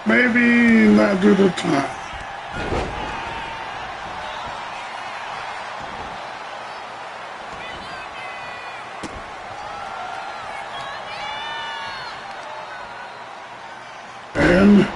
Maybe not do the time. And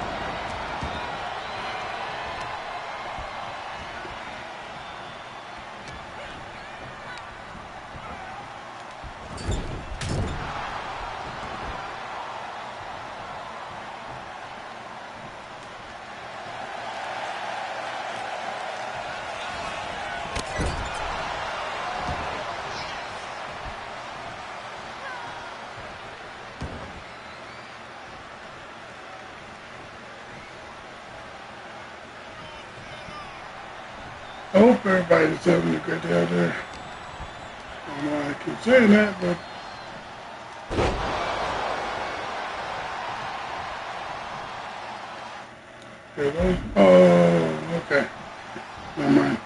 I hope everybody's having a good day out there. I don't know why I keep saying that, but oh, okay. Never mind.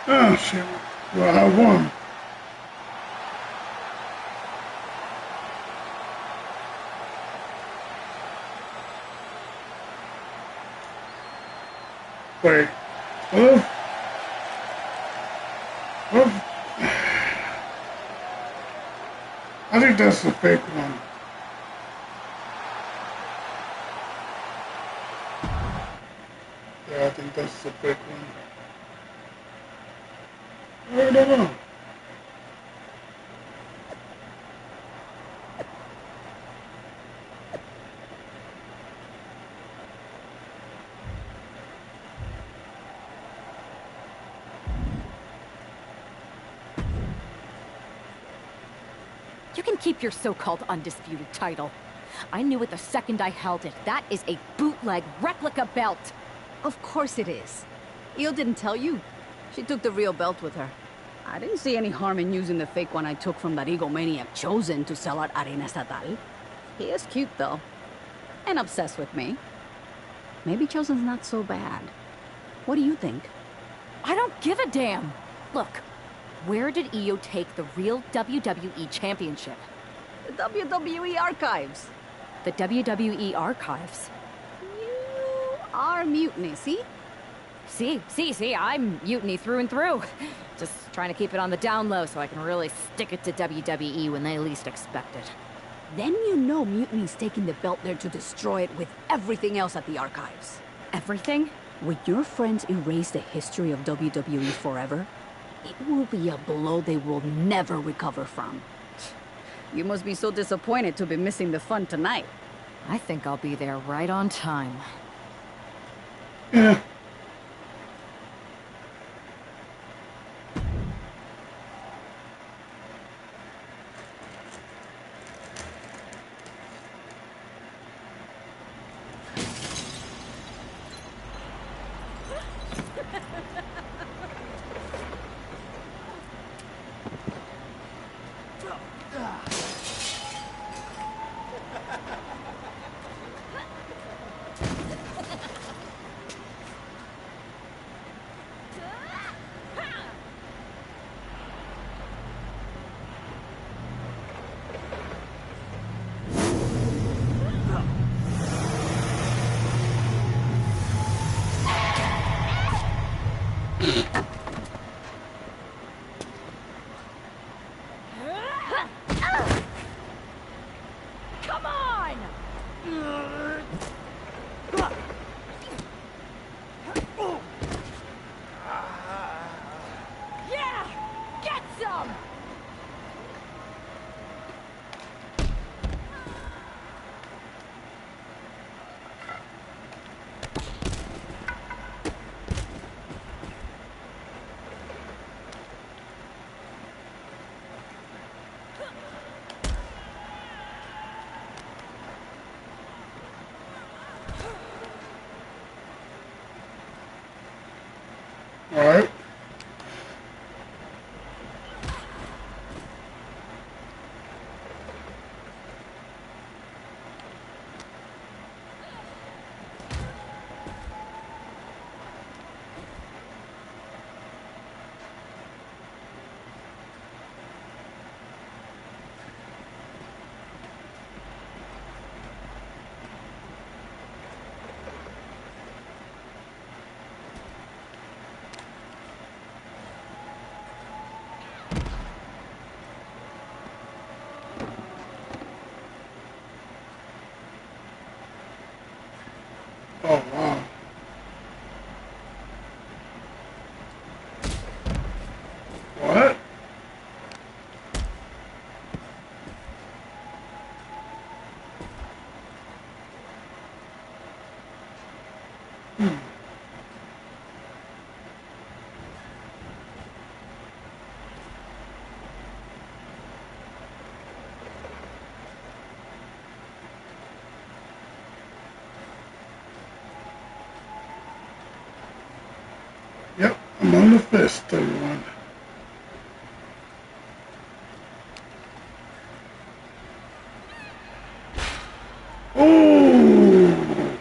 Oh shit. Well, I won. Wait. Well, I think that's the fake one. Yeah, I think that's the fake one. I don't know. You can keep your so-called undisputed title. I knew it the second I held it. That is a bootleg replica belt. Of course it is. Io didn't tell you. She took the real belt with her. I didn't see any harm in using the fake one I took from that egomaniac Chosen to sell at Arena Estatal. He is cute, though. And obsessed with me. Maybe Chosen's not so bad. What do you think? I don't give a damn. Look, where did Io take the real WWE Championship? The WWE Archives. The WWE Archives? You are Mutiny, see? See, I'm Mutiny through and through. Just trying to keep it on the down low so I can really stick it to WWE when they least expect it. Then you know Mutiny's taking the belt there to destroy it with everything else at the Archives. Everything? When your friends erase the history of WWE forever, it will be a blow they will never recover from. You must be so disappointed to be missing the fun tonight. I think I'll be there right on time. Yeah. Come on! Yeah! Get some! All right. Oh, wow. What? Yep, I'm on the fist, everyone. Ooh!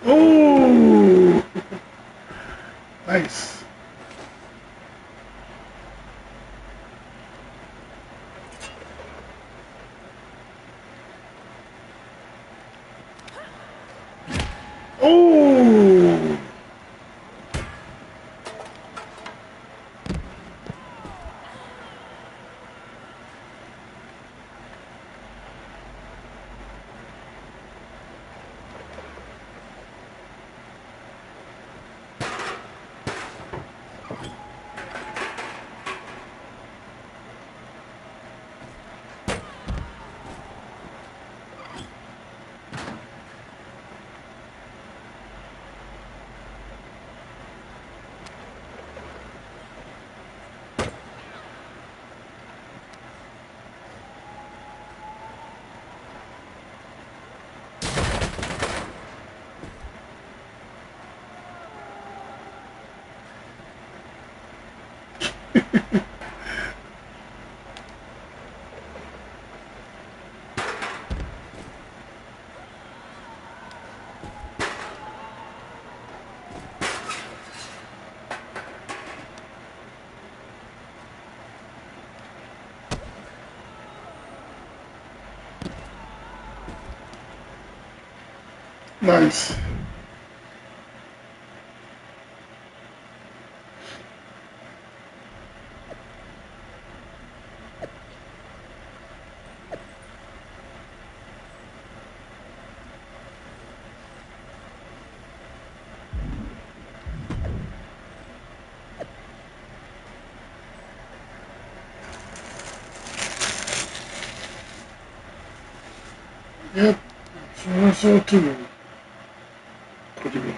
Oh, nice. Oh. Nice. Yep, so too. Pretty much.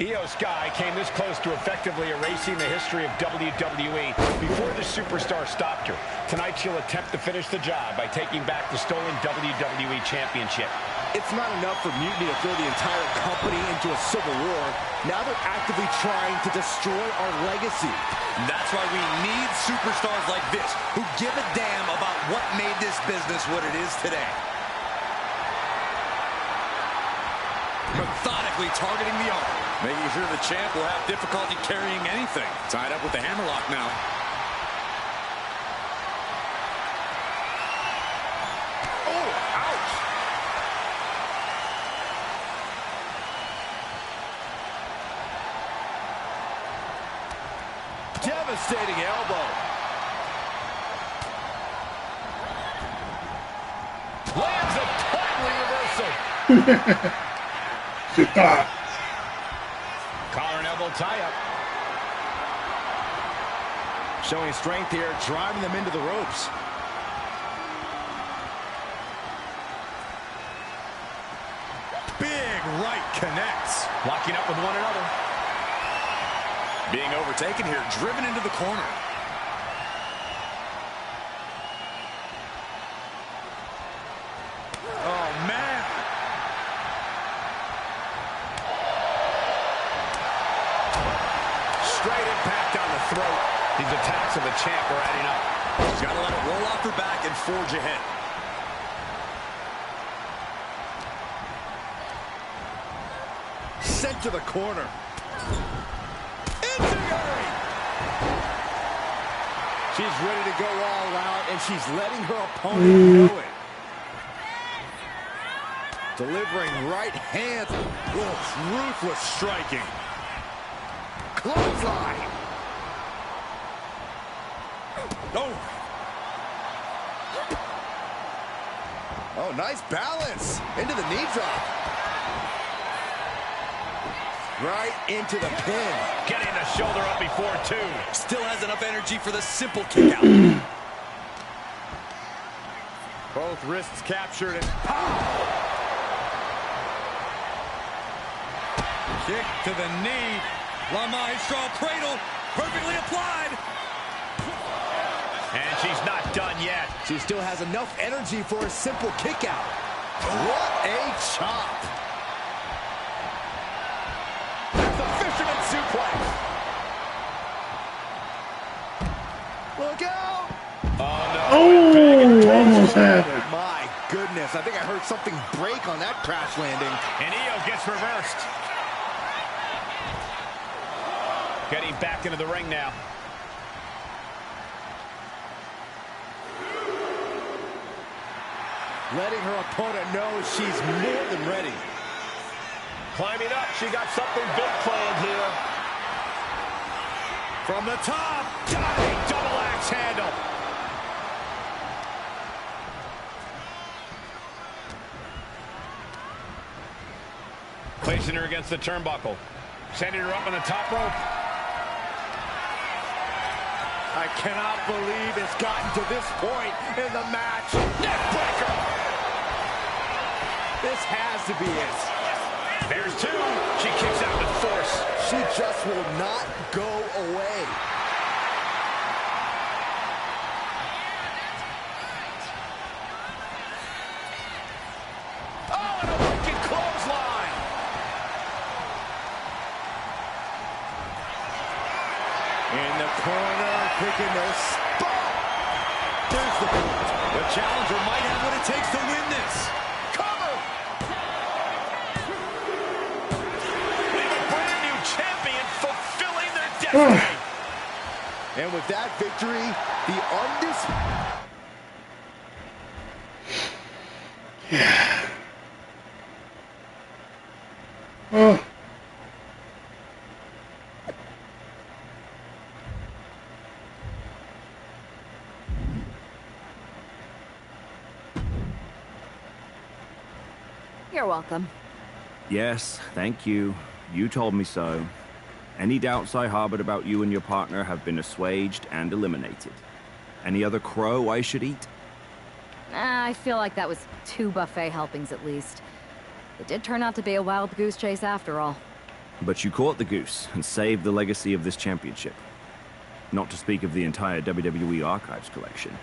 Io Sky came this close to effectively erasing the history of WWE before the superstar stopped her. Tonight she'll attempt to finish the job by taking back the stolen WWE Championship. It's not enough for Mutiny to throw the entire company into a civil war. Now they're actively trying to destroy our legacy. That's why we need superstars like this who give a damn about what made this business what it is today. Methodically targeting the arm, making sure the champ will have difficulty carrying anything. Tied up with the hammerlock now. Oh, ouch! Devastating elbow. Lands a timely reversal. She thought. Collar and elbow tie-up. Showing strength here, driving them into the ropes. Big right connects. Locking up with one another. Being overtaken here, driven into the corner. Oh, man. Straight impact on the throat. These attacks of the champ are adding up. She's got to let it roll off her back and forge ahead. Sent to the corner. She's ready to go all out, and she's letting her opponent know it. Delivering right hands. Ruthless striking. Clothesline. Oh. Oh, nice balance. Into the knee drop. Right into the pin. Getting the shoulder up before two. Still has enough energy for the simple kick out. Both wrists captured and Kick to the knee. La Maestro cradle, perfectly applied. And she's not done yet. She still has enough energy for a simple kick out. What a chop. That's the fisherman suplex. Look out. Oh, almost had it. My goodness, I think I heard something break on that crash landing. And Io gets reversed. Getting back into the ring now. Letting her opponent know she's more than ready. Climbing up, she got something big planned here. From the top. Diving double axe handle. Placing her against the turnbuckle. Sending her up on the top rope. I cannot believe it's gotten to this point in the match. Neckbreaker. This has to be it. There's two. She kicks out with force. She just will not go away. Oh, and a wicked clothesline. In the corner, picking the spot. There's the boot. The challenger might have what it takes to win this. Cover. We have a brand new champion fulfilling their destiny. And with that victory, the undisputed. Yeah. Oh. You're welcome. Yes, thank you. You told me so. Any doubts I harbored about you and your partner have been assuaged and eliminated. Any other crow I should eat? I feel like that was 2 buffet helpings at least. It did turn out to be a wild goose chase after all. But you caught the goose and saved the legacy of this championship. Not to speak of the entire WWE Archives collection.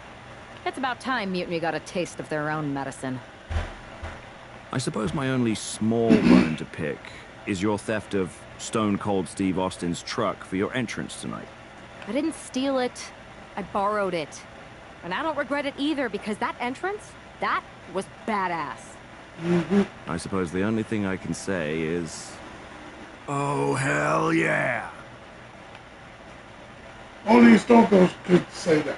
It's about time Mutiny got a taste of their own medicine. I suppose my only small bone to pick is your theft of Stone Cold Steve Austin's truck for your entrance tonight. I didn't steal it. I borrowed it. And I don't regret it either, because that entrance, that was badass. I suppose the only thing I can say is... oh, hell yeah! Only Stone Cold could say that.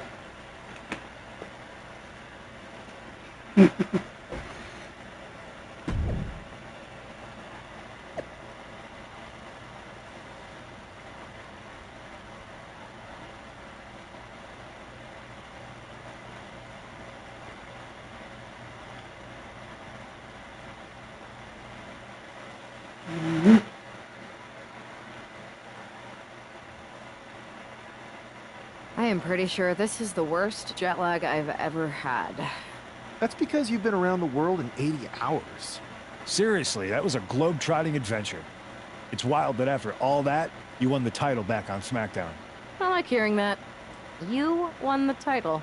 I am pretty sure this is the worst jet lag I've ever had. That's because you've been around the world in 80 hours. Seriously, that was a globe-trotting adventure. It's wild that after all that, you won the title back on SmackDown. I like hearing that. You won the title.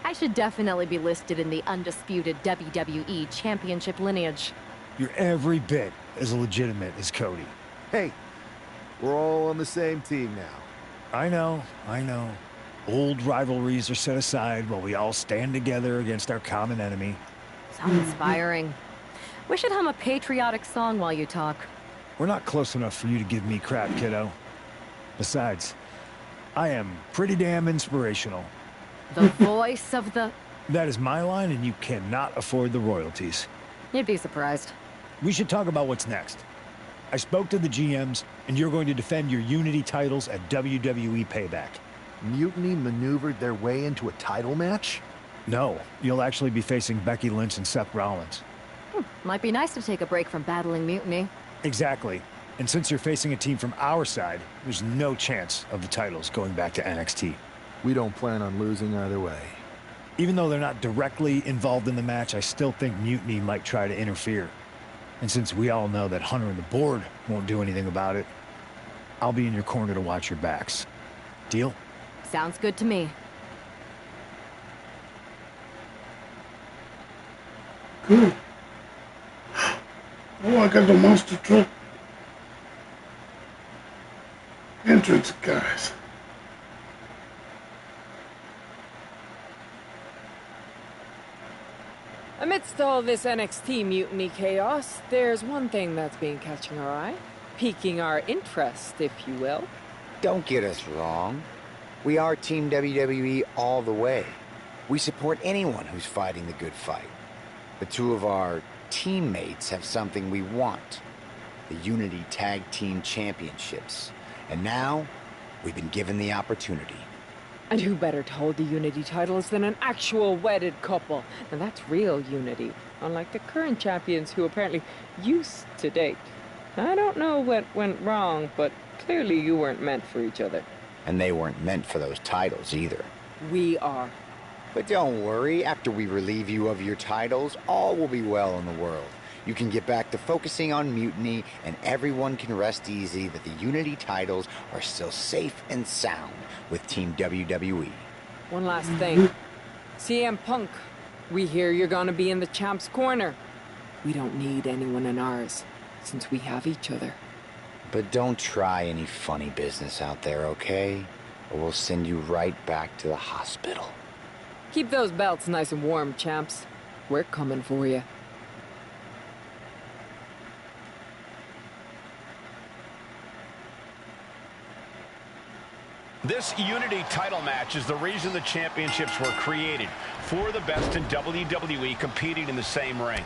I should definitely be listed in the undisputed WWE Championship lineage. You're every bit as legitimate as Cody. Hey, we're all on the same team now. I know. Old rivalries are set aside while we all stand together against our common enemy. Sounds inspiring. We should hum a patriotic song while you talk. We're not close enough for you to give me crap, kiddo. Besides, I am pretty damn inspirational. The voice of the... That is my line, and you cannot afford the royalties. You'd be surprised. We should talk about what's next. I spoke to the GMs, and you're going to defend your Unity titles at WWE Payback. Mutiny maneuvered their way into a title match? No, you'll actually be facing Becky Lynch and Seth Rollins. Might be nice to take a break from battling Mutiny. Exactly. And since you're facing a team from our side, there's no chance of the titles going back to NXT. We don't plan on losing either way. Even though they're not directly involved in the match, I still think Mutiny might try to interfere. And since we all know that Hunter and the board won't do anything about it, I'll be in your corner to watch your backs. Deal? Sounds good to me. Cool. Oh, I got the monster truck entrance, guys. Amidst all this NXT mutiny chaos, there's one thing that's been catching our eye, piquing our interest, if you will. Don't get us wrong. We are Team WWE all the way. We support anyone who's fighting the good fight. But two of our teammates have something we want. The Unity Tag Team Championships. And now, we've been given the opportunity. And who better to hold the Unity titles than an actual wedded couple? And that's real unity, unlike the current champions who apparently used to date. I don't know what went wrong, but clearly you weren't meant for each other. And they weren't meant for those titles either. We are. But don't worry, after we relieve you of your titles, all will be well in the world. You can get back to focusing on Mutiny, and everyone can rest easy that the Unity titles are still safe and sound with Team WWE. One last thing. CM Punk, we hear you're gonna be in the champ's corner. We don't need anyone in ours, since we have each other. But don't try any funny business out there, okay? Or we'll send you right back to the hospital. Keep those belts nice and warm, champs. We're coming for you. This Unity title match is the reason the championships were created. For the best in WWE competing in the same ring.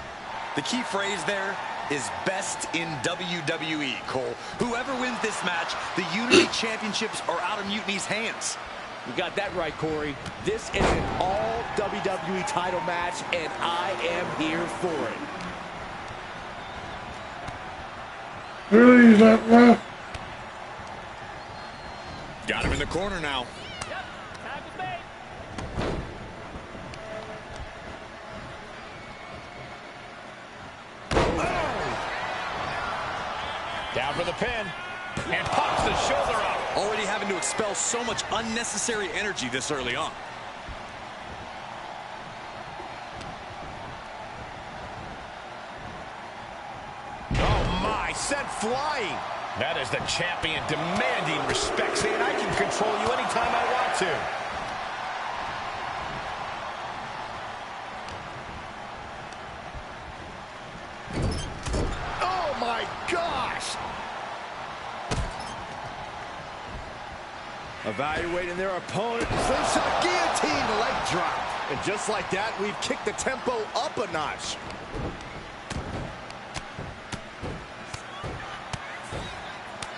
The key phrase there is best in WWE, Cole. Whoever wins this match, the Unity Championships are out of Mutiny's hands. You got that right, Corey. This is an all WWE title match, and I am here for it. Really, is that rough? Got him in the corner now. Down for the pin. And pops the shoulder up. Already having to expel so much unnecessary energy this early on. Oh my, sent flying. That is the champion demanding respect, saying I can control you anytime I want to. Oh my gosh! Evaluating their opponent. Slingshot guillotine, leg drop. And just like that, we've kicked the tempo up a notch.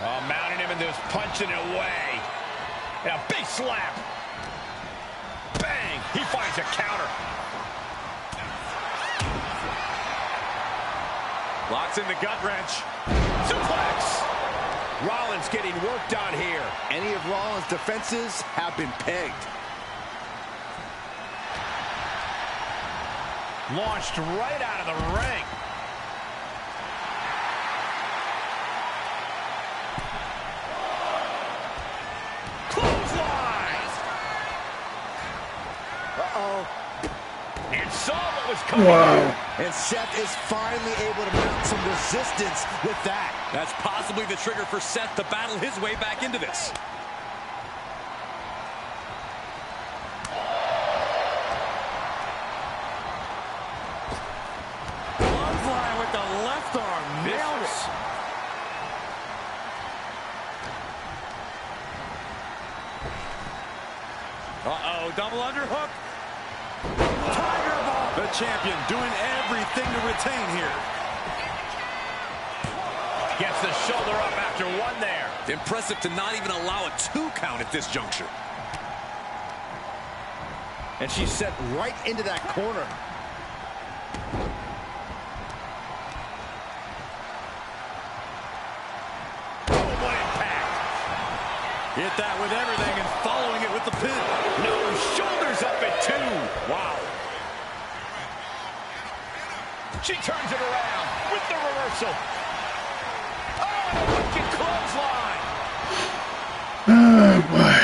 Oh, mounting him into this, punching it away. And a big slap. Bang! He finds a counter. Locks in the gut wrench. Suplex! Rollins getting worked on here. Any of Rollins' defenses have been pegged. Launched right out of the ring. Clotheslines! Uh-oh. And saw what was coming. Wow. And Seth is finally able to mount some resistance with that. That's possibly the trigger for Seth to battle his way back into this. Clothesline with the left arm. Nailed it. Uh-oh, double underhook. Tiger ball. The champion doing everything to retain here. Gets the shoulder up after one there. Impressive to not even allow a 2 count at this juncture. And she's set right into that corner. Oh, what impact. Hit that with everything and following it with the pin. No, shoulders up at 2. Wow. She turns it around with the reversal. Oh, and a wicked clothesline. Oh, boy.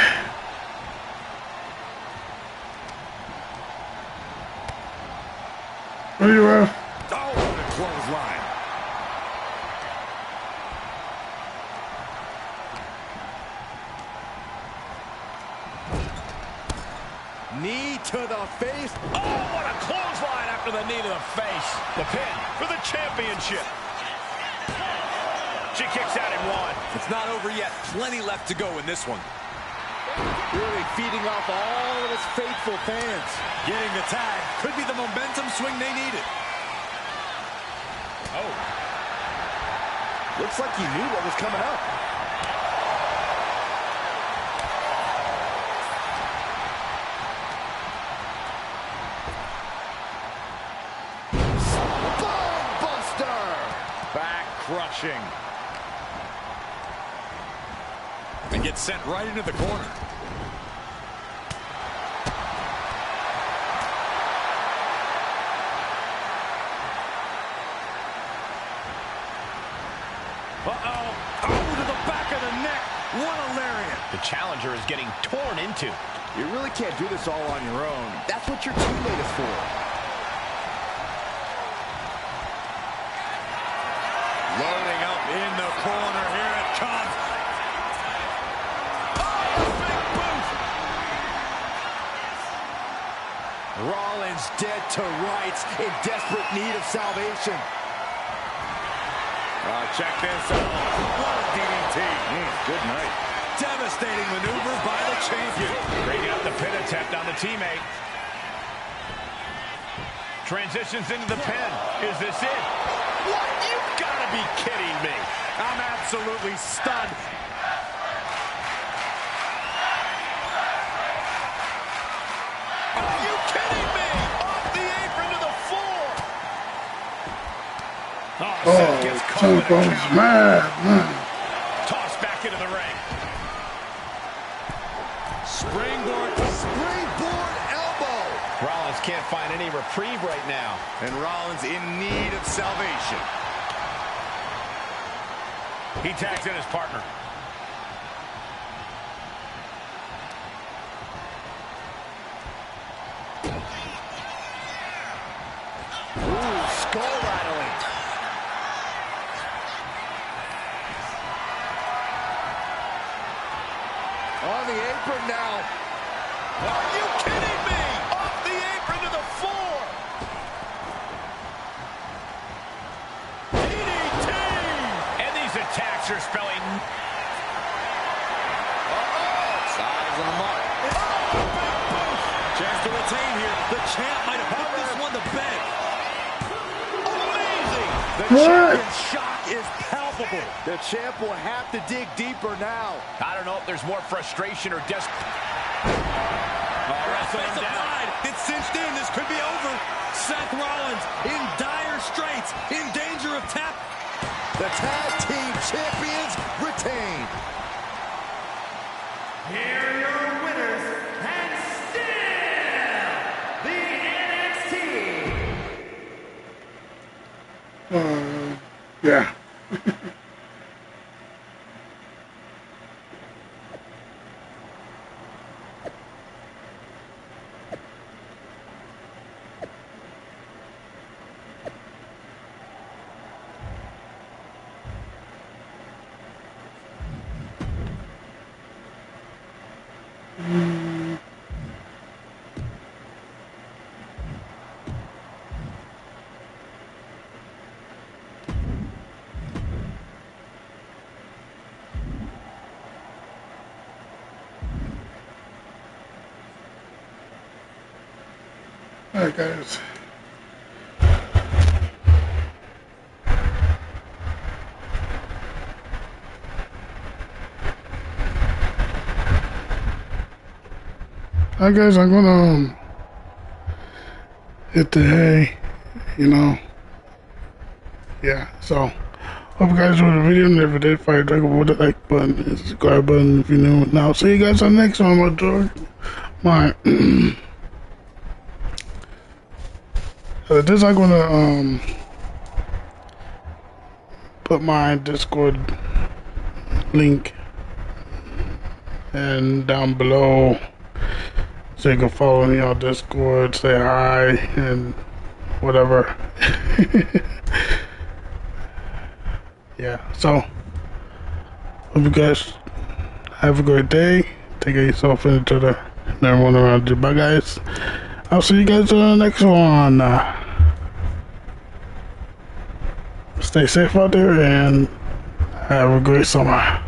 Ready, ref? Oh, what a clothesline. Knee to the face. Oh, what a clothesline after the knee to the face. The pin for the championship. She kicks out in one. It's not over yet. Plenty left to go in this one. Really feeding off all of his faithful fans. Getting the tag could be the momentum swing they needed. Oh. Looks like he knew what was coming up. Buster! Back crushing. And gets sent right into the corner. Uh-oh. Oh, to the back of the neck. What a lariat. The challenger is getting torn into. You really can't do this all on your own. That's what your teammate is for. Loading up in the corner. Here it comes. Rollins dead to rights, in desperate need of salvation. Check this out. What a DDT. Good night. Devastating maneuver by the champion. Bringing up the pin attempt on the teammate. Transitions into the pin. Is this it? What? You've got to be kidding me. I'm absolutely stunned. Are you kidding me? Off the apron to the floor. Oh, Telephone mad, man. Tossed back into the ring. Springboard elbow. Rollins can't find any reprieve right now. And Rollins in need of salvation. He tags in his partner. Ooh, skull rattling. On the apron now. Are you kidding me? Off the apron to the floor. DDT! And these attacks are spelling... Size of the mark. Chance to retain here. The champ might have put this one to bed. Amazing! The champion's shock is palpable. The champ will have to dig deeper now. I don't know if there's more frustration or desperation. It's cinched in. This could be over. Seth Rollins in dire straits, in danger of tap. The tag team champions retain. Here are your winners, and still the NXT. Yeah. Alright, guys. Alright, guys, I'm gonna hit the hay, you know. Yeah, so hope you guys enjoyed the video, and if you did, fire dragon with the like button and subscribe button if you're new. Now, see you guys on the next one, my George. My this I'm gonna put my Discord link and down below, so you can follow me on Discord, say hi, and whatever. Yeah, so hope you guys have a great day. Take care of yourself and each other and everyone around you. Bye, guys. I'll see you guys on the next one. Stay safe out there and have a great summer.